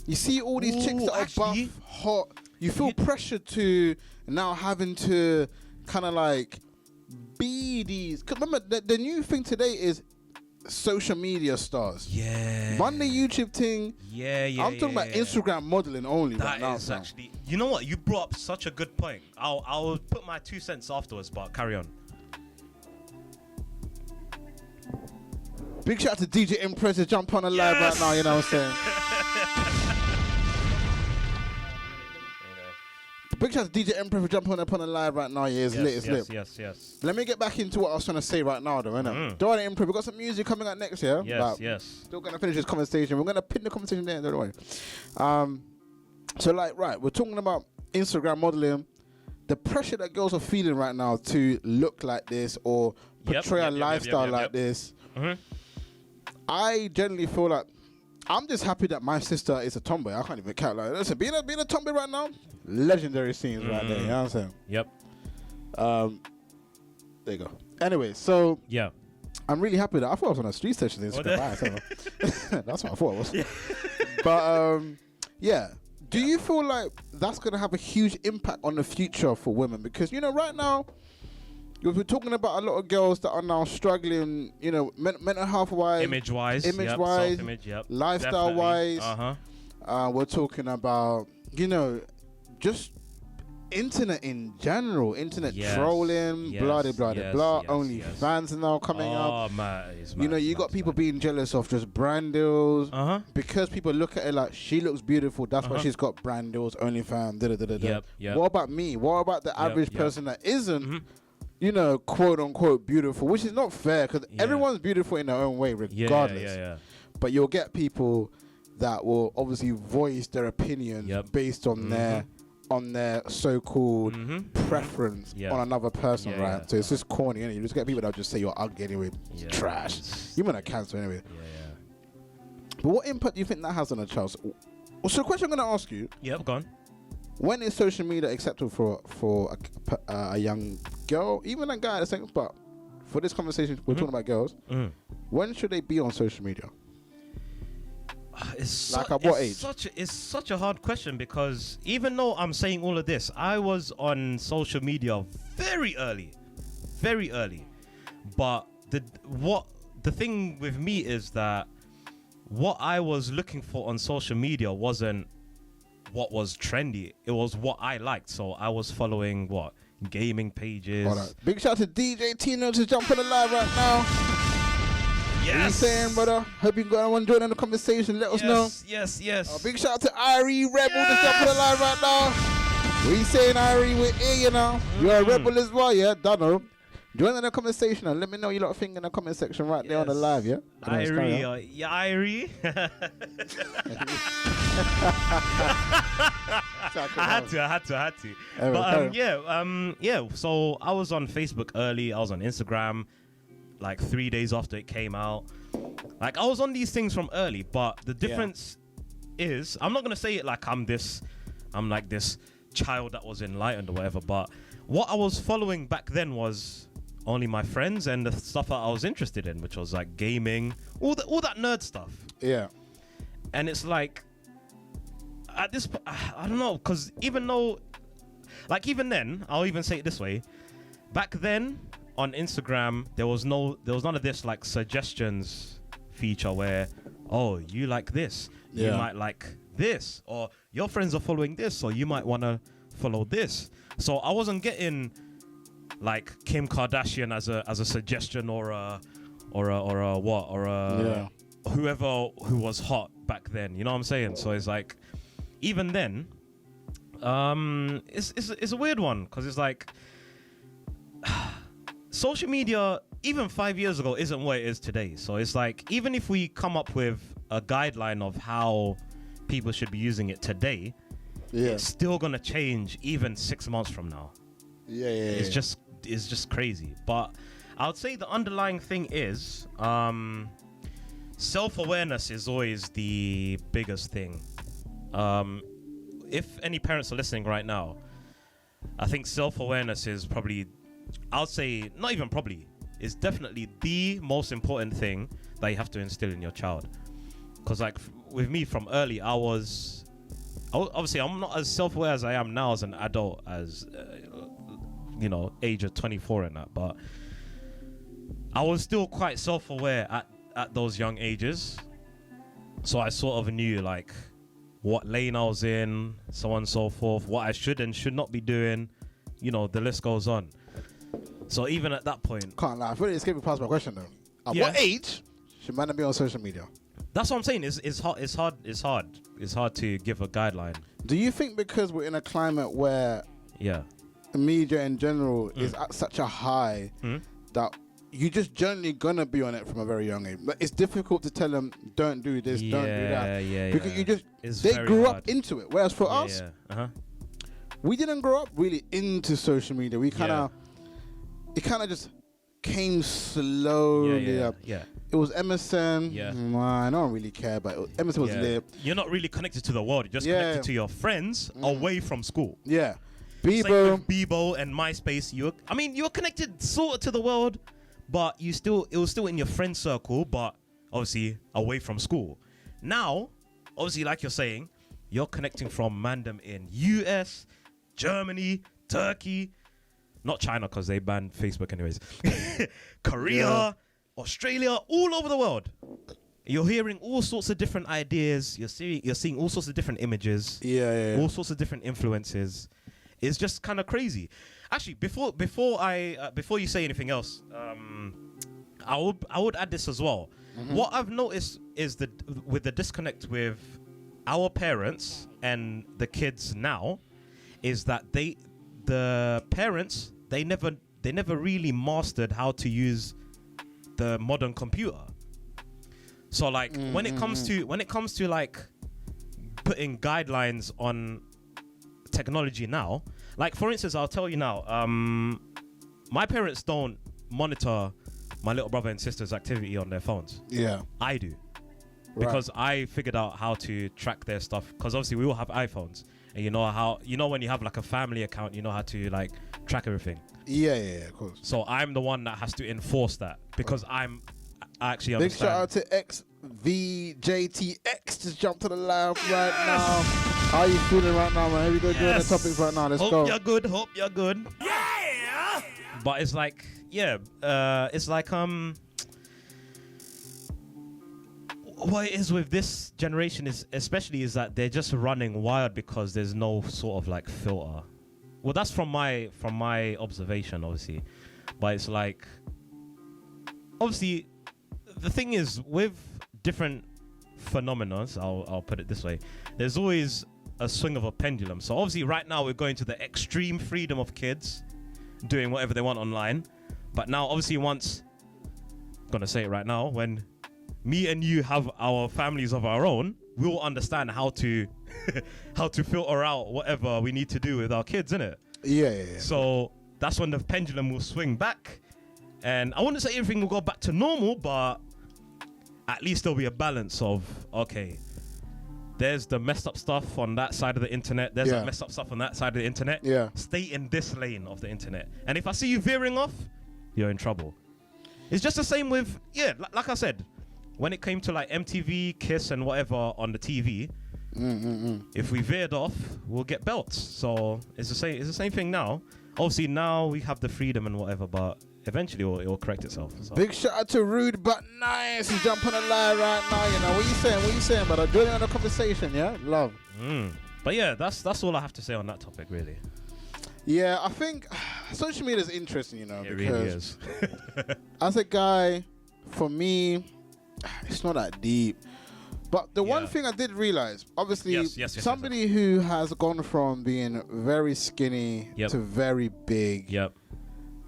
You see all these chicks that are buff, hot. You feel pressured to now having to kind of like be these. Cause remember, the new thing today is social media stars. Yeah. Run the YouTube thing. Yeah. I'm talking about Instagram modeling only. That is actually. You know what? You brought up such a good point. I'll put my 2 cents afterwards, but carry on. Big shout out to DJ Impress to jump on the live right now, you know what I'm saying? Big shout out to DJ Emperor for jumping up on the live right now. Yeah, it's lit. Yes. Let me get back into what I was trying to say right now, though, innit? Don't worry, Emperor. We've got some music coming out next year. Yes. Still going to finish this conversation. We're going to pin the conversation there, don't worry. So, we're talking about Instagram modeling. The pressure that girls are feeling right now to look like this or portray a lifestyle like this. I generally feel like I'm just happy that my sister is a tomboy. I can't even count. Like, listen, being a tomboy right now, legendary scenes right there. You know what I'm saying? Yep. There you go. Anyway, so yeah, I'm really happy that I thought I was on a street station. That's what I thought it was. But yeah. Do you feel like that's going to have a huge impact on the future for women? Because, you know, right now, we're talking about a lot of girls that are now struggling, you know, mental health-wise. Image-wise. Self-image, lifestyle-wise. We're talking about, you know, just internet in general. Internet trolling, blah. Only fans are now coming up. You know, you got people being jealous of just brand deals. Because people look at it like, she looks beautiful, that's why she's got brand deals, OnlyFans, da-da-da-da-da. What about me? What about the average person that isn't, you know, quote-unquote beautiful, which is not fair, because everyone's beautiful in their own way, regardless. But you'll get people that will obviously voice their opinion based on their so-called preference on another person, right? So it's just corny, innit? You just get people that just say you're ugly anyway. Trash. You might have cancer anyway. But what impact do you think that has on a child? So the question I'm going to ask you. Go on. When is social media acceptable for a young girl, even a guy? But for this conversation, we're talking about girls. When should they be on social media? At what age? It's such a hard question, because even though I'm saying all of this, I was on social media very early. But the thing with me is that what I was looking for on social media wasn't what was trendy. It was what I liked. So I was following gaming pages. Big shout out to DJ Tino to jump on the live right now. Yes. What are you saying, brother? Hope you got one join in the conversation. Let us know. Yes. Big shout out to Irie Rebel to jump on the live right now. What are you saying, Irie? We're here, you know. You're a rebel as well, yeah? Dunno. Join in the conversation and let me know you lot think in the comment section right there on the live, yeah? Irie. I had to. But so I was on Facebook early. I was on Instagram like 3 days after it came out. Like, I was on these things from early, but the difference is, I'm not gonna say it like I'm like this child that was enlightened or whatever, but what I was following back then was only my friends and the stuff that I was interested in, which was like gaming, all that nerd stuff. Yeah. And it's like, at this, I don't know, because even then, I'll even say it this way, back then on Instagram, there was none of this like suggestions feature where, oh, you like this, you might like this, or your friends are following this, so you might want to follow this. So I wasn't getting like Kim Kardashian as a suggestion or whoever who was hot back then. You know what I'm saying? So it's like, even then, it's a weird one, because it's like, social media, even 5 years ago, isn't what it is today. So it's like, even if we come up with a guideline of how people should be using it today, it's still going to change even 6 months from now. It's just crazy. But I would say the underlying thing is self-awareness is always the biggest thing. If any parents are listening right now, I think self-awareness is probably, I'll say, not even probably, is definitely the most important thing that you have to instill in your child. Because like with me from early, obviously I'm not as self-aware as I am now as an adult, as age of 24 and that, but I was still quite self-aware at those young ages. So I sort of knew like what lane I was in, so on and so forth, what I should and should not be doing, the list goes on. So even at that point, can't lie, I really escaped past my question though. At what age should man be on social media? That's what I'm saying. It's hard to give a guideline. Do you think because we're in a climate where the media in general is at such a high that you just generally gonna be on it from a very young age? But it's difficult to tell them don't do this, don't do that, because they grew up into it. Whereas for us, we didn't grow up really into social media. We kind of it kind of just came slowly up. It was MSN. I don't really care, but MSN was lit. You're not really connected to the world. You're just connected to your friends away from school. Yeah. Bebo and MySpace. You're connected sort of to the world, but it was still in your friend circle, but obviously away from school. Now, obviously, like you're saying, you're connecting from mandem in US, Germany, Turkey, not China because they banned Facebook anyways, Korea, Australia, all over the world. You're hearing all sorts of different ideas. You're seeing all sorts of different images. All sorts of different influences. It's just kind of crazy. Actually, before you say anything else, I would add this as well. What I've noticed is that with the disconnect with our parents and the kids now, is that the parents never really mastered how to use the modern computer. So like when it comes to like putting guidelines on technology now, like for instance, I'll tell you now, my parents don't monitor my little brother and sister's activity on their phones. I do, because I figured out how to track their stuff, because obviously we all have iPhones, and when you have like a family account, you know how to like track everything. Of course. So I'm the one that has to enforce that, because I actually understand. Big shout out to XVJTX, just jumped to the live right now. How are you feeling right now, man? Here we go doing the topics right now. Let's go. Hope you're good. Yeah. But it's like, what it is with this generation is that they're just running wild because there's no sort of like filter. Well, that's from my observation, obviously. But it's like, obviously, the thing is with different phenomena, I'll put it this way, there's always a swing of a pendulum. So obviously right now we're going to the extreme freedom of kids doing whatever they want online. But now obviously I'm gonna say it right now, when me and you have our families of our own, we'll understand how to filter out whatever we need to do with our kids, innit? So that's when the pendulum will swing back. And I wouldn't say everything will go back to normal, but at least there'll be a balance of, okay, there's the messed up stuff on that side of the internet. There's the messed up stuff on that side of the internet. Stay in this lane of the internet. And if I see you veering off, you're in trouble. It's just the same with, like I said, when it came to like MTV, Kiss and whatever on the TV, if we veered off, we'll get belts. So it's the same thing now. Obviously now we have the freedom and whatever, but eventually it will correct itself. So. Big shout out to Rude But Nice. He's jumping on the live right now. What you saying, brother? Joining on the conversation, yeah? Love. But yeah, that's all I have to say on that topic, really. Yeah, I think social media is interesting, It because really is. as a guy, for me, it's not that deep. But the one thing I did realize, obviously, somebody who has gone from being very skinny to very big.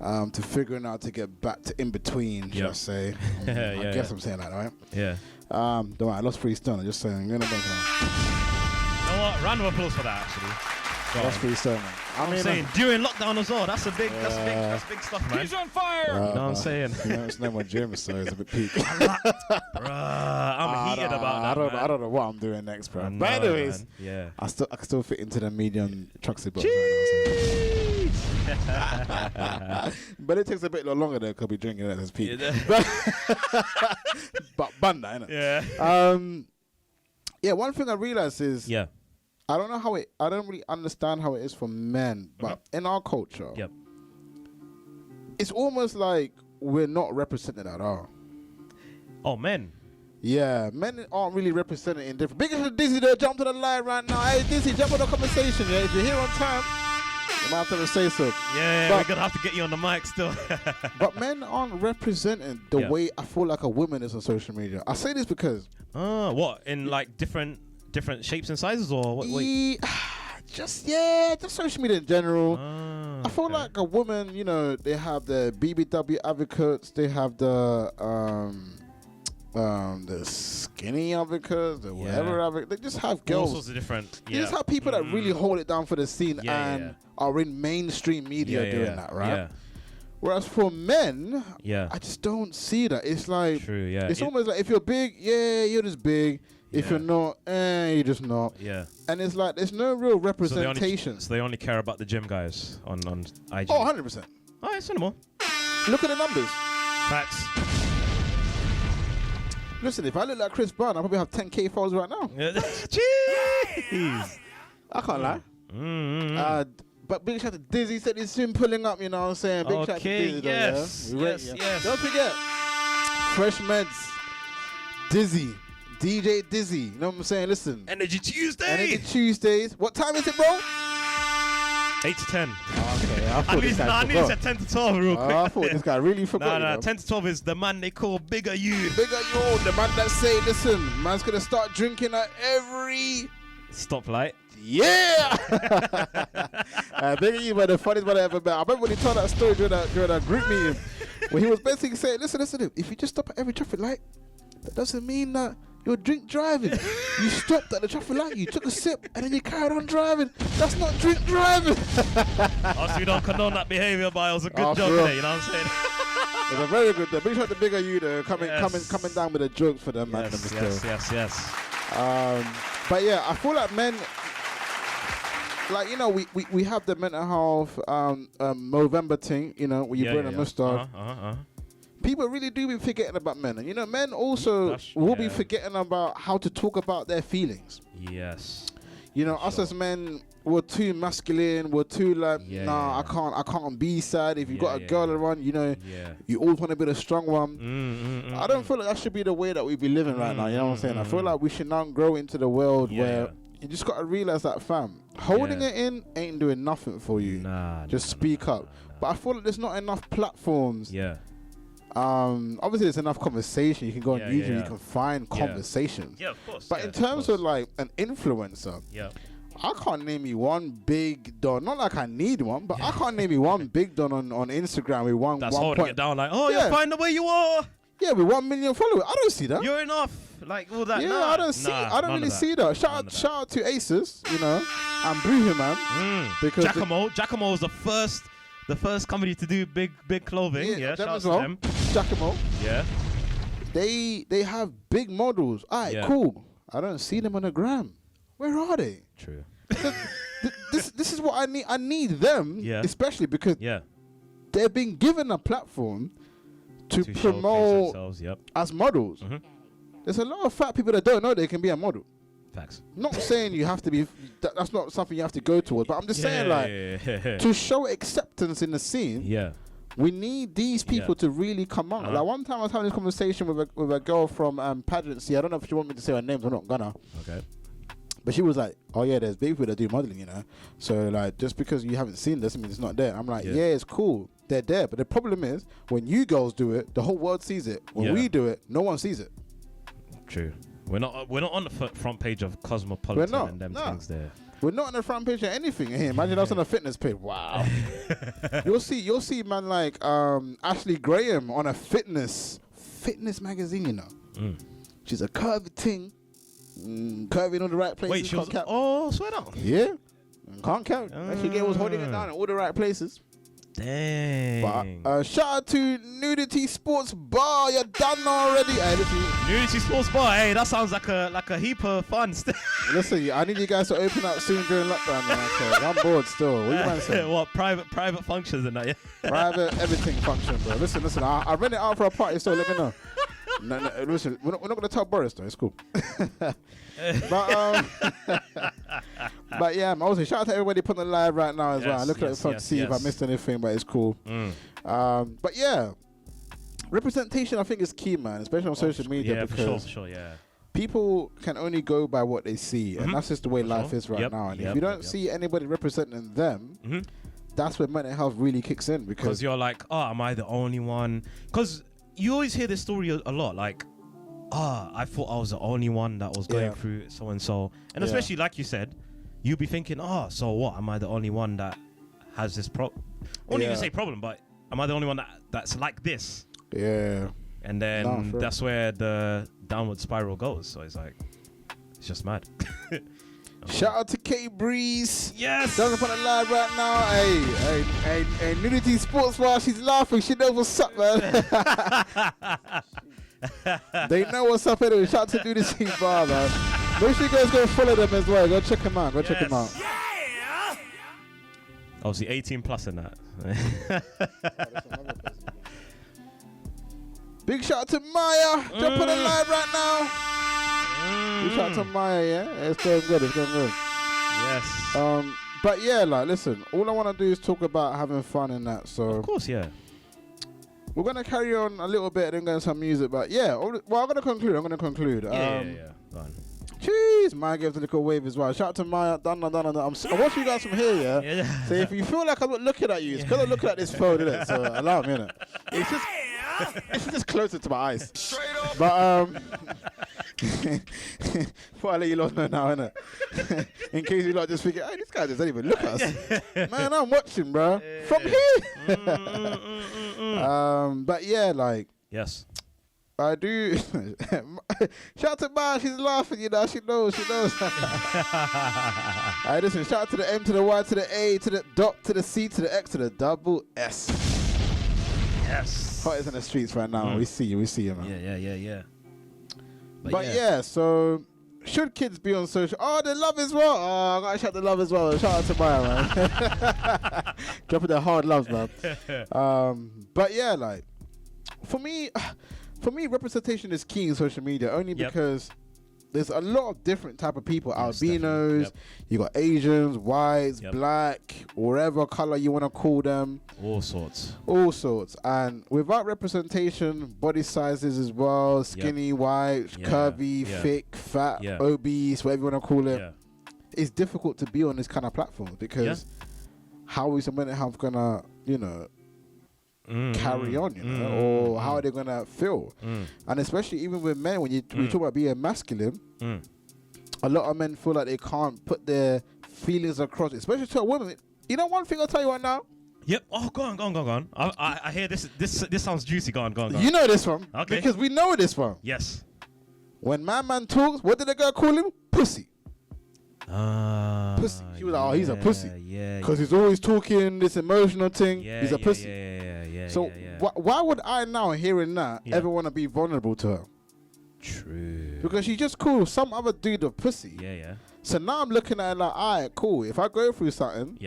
to figuring out to get back to in between, should I say. I guess I'm saying that, right? Yeah. Don't worry, I lost 3 stone. I'm just saying. You know what? Round of applause for that, actually. That's 3 stone, man. I'm saying during lockdown as well. That's big stuff, man. He's on fire. You know what I'm saying? You know, it's no more gym, so it's a bit peak. I'm heated about that. I don't know what I'm doing next, bro. But anyways, I can still fit into the medium trucksuit box. But it takes a bit longer though, because we're drinking it as peak. But bun that, innit? Yeah. One thing I realized is I don't know how I don't really understand how it is for men, but in our culture, it's almost like we're not represented at all. Oh, men. Yeah, men aren't really represented in different. Big up to Dizzy though, jump to the line right now. Hey Dizzy, jump on the conversation, yeah. If you're here on time, you might have to say so. Yeah, we're gonna have to get you on the mic still. But men aren't represented the way I feel like a woman is on social media. I say this because what? In like different shapes and sizes, or what? Just social media in general. I feel like a woman, you know, they have the BBW advocates, they have the skinny advocates, the whatever advocates. They just have girls. All sorts of different. They just have people that really hold it down for the scene and are in mainstream media doing that, right? Yeah. Whereas for men, I just don't see that. It's like, it's almost like if you're big, you're just big. If you're not, you're just not. Yeah. And it's like, there's no real representation. So they only care about the gym guys on IG. Oh, 100%. Oh, it's no more. Look at the numbers. Facts. Listen, if I look like Chris Brown, I probably have 10K followers right now. Jeez. I can't lie. But big shout out to Dizzy, said he's soon pulling up, you know what I'm saying? Big shout out to Dizzy. Yes. Don't forget, Fresh Meds, Dizzy, DJ Dizzy, you know what I'm saying? Listen. Energy Tuesdays. What time is it, bro? 8 to 10. Okay, I need to say 10 to 12 real quick. I thought this guy really forgot. No, 10 to 12 is the man they call Bigger You. Bigger You, the man that say, listen, man's gonna start drinking at every stoplight. Yeah! Bigger You, man, the funniest one I ever met. I remember when he told that story during that group meeting, where he was basically saying, listen, if you just stop at every traffic light, that doesn't mean that you're drink driving. You stopped at the traffic light, you took a sip, and then you carried on driving. That's not drink driving. Also, we don't condone that behavior, but it was a good joke today, you know what I'm saying? It was a very good day. Big shout out to Bigger You, though, coming down with the jokes for them, man. Yes. But yeah, I feel like men, like, you know, we have the mental health Movember thing, you know, where you burn a mustache. People really do be forgetting about men. And, you know, men also will be forgetting about how to talk about their feelings. Yes. You know, us as men, we're too masculine. We're too like, I can't be sad. If you've got a girl around, you know, you always want to be the strong one. I don't feel like that should be the way that we be living right now. You know what I'm saying? I feel like we should now grow into the world where you just got to realize that, fam, holding it in ain't doing nothing for you. Just speak up. But I feel like there's not enough platforms. Obviously there's enough conversation. You can go on YouTube, you can find conversations. Yeah, of course. But in terms of like an influencer, I can't name you one big don. Not like I need one, but I can't name you one big don on Instagram with one. That's holding it down like, you're fine the way you are. Yeah, with 1 million followers. I don't see that. You're enough. Like all that. Yeah, I don't really see that. Shout out to Aces, you know, and Boohoo, man. Because Giacomo was the first company to do big clothing. Yeah, shout out to them. Giacomo. Yeah. They have big models. Alright, cool. I don't see them on the gram. Where are they? True. This is what I need. I need them, especially because they've been given a platform to promote as models. There's a lot of fat people that don't know they can be a model. Facts. Not saying you have to be. That's not something you have to go towards. But I'm just saying, like, to show acceptance in the scene. Yeah. We need these people to really come out. Like one time I was having this conversation with a girl from pageancy. I don't know if she want me to say her names. I'm not gonna. Okay. But she was like, "Oh yeah, there's big people that do modeling, you know. So like, just because you haven't seen this, I mean, it's not there." I'm like, "Yeah, it's cool. They're there." But the problem is, when you girls do it, the whole world sees it. When we do it, no one sees it. True. We're not on the front page of Cosmopolitan and them things there. We're not on the front page of anything. Hey, imagine us on a fitness page. Wow. You'll see man like Ashley Graham on a fitness magazine, you know. She's a curvy thing. Curvy in all the right places. Wait, she was... Oh, swear down. Yeah. Can't count. Ashley Graham was holding it down in all the right places. Dang. But shout out to Nudity Sports Bar. You're done already. Hey, listen. Nudity Sports Bar. Hey, that sounds like a heap of fun. Listen, I need you guys to open up soon during lockdown. Man, I'm bored still. What you man saying? What private functions and that? Yeah. Private everything function, bro. Listen. I rent it out for a party, so let me know. No, listen, we're not gonna tell Boris though. It's cool. But yeah, man, also shout out to everybody putting it live right now as well. I'm looking at the phone to see if I missed anything, but it's cool. But yeah, representation I think is key, man, especially on social media, because for sure, yeah. People can only go by what they see, and that's just the way life is right now. And if you don't see anybody representing them, that's where mental health really kicks in, because you're like, oh, am I the only one? Because you always hear this story a lot, like, I thought I was the only one that was going through so and so, and especially like you said, you'd be thinking, so what? Am I the only one that has this problem? I won't even say problem, but am I the only one that's like this? Yeah. And then that's where the downward spiral goes. So it's like, it's just mad. Shout out to K Breeze. Yes. Doesn't put it live right now. Hey, Nudity Sports Bar. She's laughing. She knows what's up, man. They know what's up anyway. Shout out to Nudity Bar, man. Make sure you guys go follow them as well. Go check them out. Check them out. Yeah. Obviously 18 plus in that. Big shout out to Maya. Jump on the live right now. Big shout out to Maya, yeah? It's going good. Yes. But yeah, like, listen, all I want to do is talk about having fun in that. So of course, yeah. We're going to carry on a little bit and then go into some music. But yeah, well, I'm going to conclude. Yeah. Go on. Jeez, Maya gave the little wave as well. Shout out to Maya. Done. I'm watching you guys from here, yeah? So if you feel like I'm not looking at you, it's because I'm looking at this phone, innit? So allow me, innit? It's just closer to my eyes. But before I let you lot know now, innit? In case you lot just figure, hey, this guy doesn't even look at us. Man, I'm watching, bro. From here. But yeah, like. Yes. I do. Shout out to Maya, she's laughing, you know. She knows. Alright, listen, shout out to the M, to the Y, to the A, to the dot, to the C, to the X, to the double S. Yes. Hottest in the streets right now. We see you, man. Yeah. But yeah, so should kids be on social? Oh, the love as well. Oh, I gotta shout the love as well. Shout out to Maya, man. Dropping the hard loves, man. But yeah, like for me, representation is key in social media, only because there's a lot of different type of people. Albinos, you got Asians, whites, black, whatever color you want to call them. All sorts. And without representation, body sizes as well, skinny, white, curvy, thick, fat, obese, whatever you want to call it. It's difficult to be on this kind of platform because how is a mental health gonna, carry on, or how are they gonna feel? And especially even with men, when you talk about being masculine, a lot of men feel like they can't put their feelings across, especially to a woman. You know, one thing I'll tell you right now. Yep. Oh, go on. I hear this. This sounds juicy. Go on. You know this one, because we know this one. Yes. When my man talks, what did the girl call him? Pussy. Pussy. She was like, oh, he's a pussy. Because he's always talking this emotional thing. He's a pussy. Why would I now, hearing that, ever want to be vulnerable to her? True. Because she's just cool. Some other dude of pussy. Yeah. So now I'm looking at it like, alright, cool. If I go through something,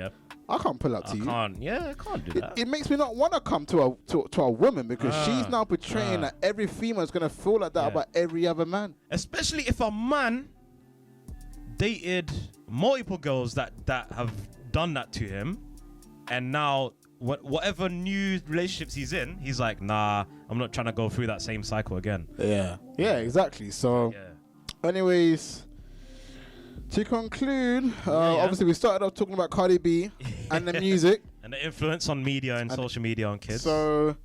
I can't pull up to you. I can't do that. It makes me not want to come to a woman because she's now portraying that every female is going to feel like that about every other man. Especially if a man dated multiple girls that have done that to him, and now whatever new relationships he's in, he's like, nah, I'm not trying to go through that same cycle again. Yeah, exactly. So anyways, to conclude, obviously we started off talking about Cardi B and the music and the influence on media and social media on kids. So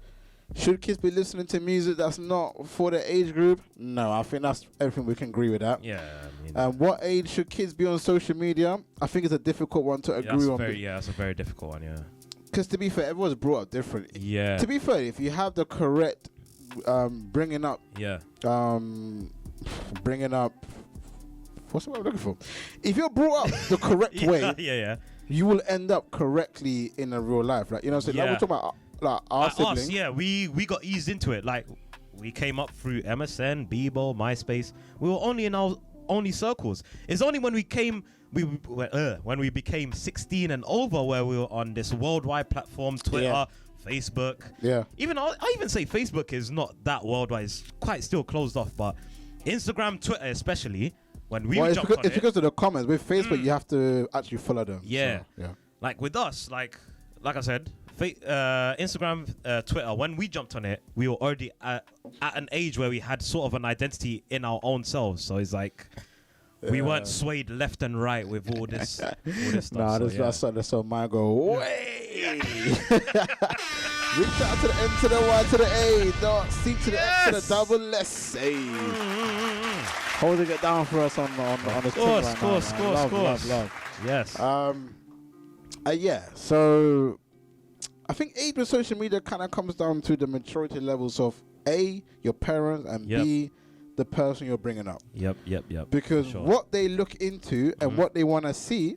Should kids be listening to music that's not for their age group? No, I think that's everything we can agree with that. Yeah. I mean, what age should kids be on social media? I think it's a difficult one to agree on. That's a very difficult one, yeah. Because to be fair, everyone's brought up different. Yeah. To be fair, if you have the correct bringing up. What's the word I'm looking for? If you're brought up the correct way, you will end up correctly in a real life. Like, you know what I'm saying? Like, we're talking about like our siblings. Us, yeah, we got eased into it. Like, we came up through MSN, Bebo, MySpace. We were only in our only circles. It's only when we became 16 and over where we were on this worldwide platform, Twitter, Facebook. Yeah. I even say Facebook is not that worldwide. It's quite still closed off. But Instagram, Twitter, especially when we jumped on it's because of the comments. With Facebook, you have to actually follow them. Yeah. So, yeah. Like with us, like I said, Instagram, Twitter. When we jumped on it, we were already at an age where we had sort of an identity in our own selves. So it's like. We weren't swayed left and right with all this stuff. Nah, that's on my go. Way. Reach out to the M to the Y to the A, dot C to the X to the double S. Holding it down for us on the Of course. Yes. Yeah. So I think age with social media kind of comes down to the maturity levels of A, your parents, and B, the person you're bringing up. Yep. Because what they look into and what they want to see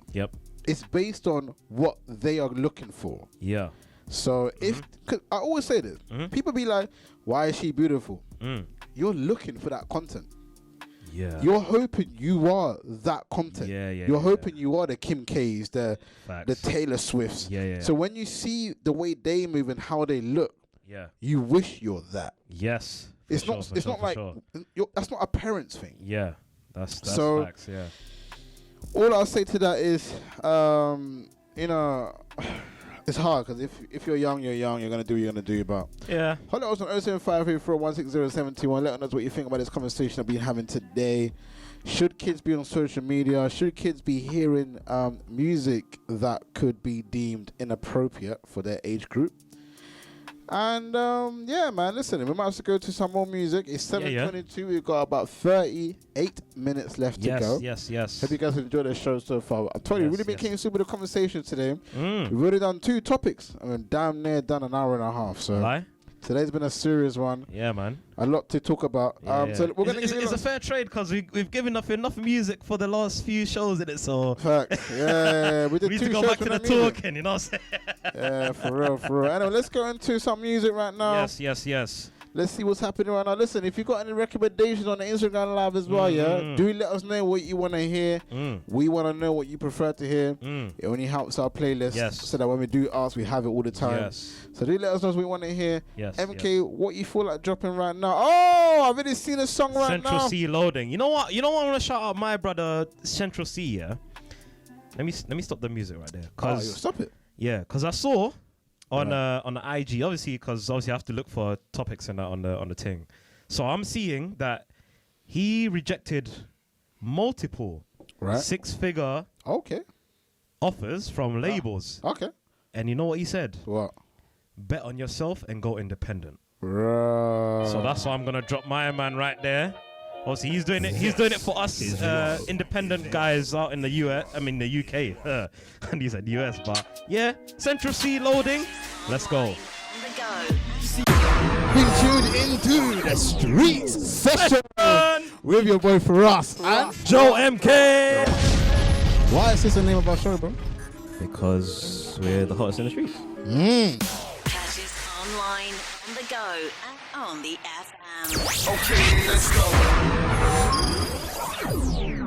is based on what they are looking for. Yeah. So cause I always say this, people be like, why is she beautiful? You're looking for that content. Yeah. You're hoping you are that content. You're hoping you are the Kim K's, the Taylor Swifts. So when you see the way they move and how they look, you wish you're that. Yes. It's not like that's not a parent's thing. Yeah, that's so facts. Yeah. All I'll say to that is, it's hard because if you're young, you're gonna do what you're gonna do. But hello, us on 07534160721. Let us know what you think about this conversation I've been having today. Should kids be on social media? Should kids be hearing music that could be deemed inappropriate for their age group? And man, listen, we might have to go to some more music. It's 7:22. We've got about 38 minutes left to go. Yes. Hope you guys enjoyed the show so far. I'm telling you, really became super the conversation today. We've already done 2 topics. I mean, damn near done an hour and a half. So today's been a serious one. Yeah, man. A lot to talk about. So we're it's a fair trade because we've given enough music for the last few shows in it. So facts. Yeah, we did we 2 need to go shows back to the talking. You know what I'm saying? Yeah, for real. Anyway, let's go into some music right now. Yes. Let's see what's happening right now. Listen, if you got any recommendations on the Instagram Live as well, do let us know what you want to hear. We want to know what you prefer to hear. It only helps our playlist so that when we do ask, we have it all the time. So do let us know what we want to hear. MK, what you feel like dropping right now? Oh, I've already seen a song right now. Central C loading. You know what? I want to shout out my brother Central C. Yeah. Let me stop the music right there. Stop it. Yeah, because I saw on the IG, obviously I have to look for topics and that on the thing. So I'm seeing that he rejected multiple 6-figure offers from labels. Okay. And you know what he said? What? Bet on yourself and go independent. Right. So that's why I'm gonna drop my man right there. Obviously, he's doing it for us independent guys out in the US. I mean the UK. And he said US, but yeah, Central C loading. Let's go. Been tuned into the Streets Session with your boy Firahs and Joe MK. Why is this the name of our show, bro? Because we're the hottest in the streets. Catch us online, on the go, and on the FM. Okay, let's go.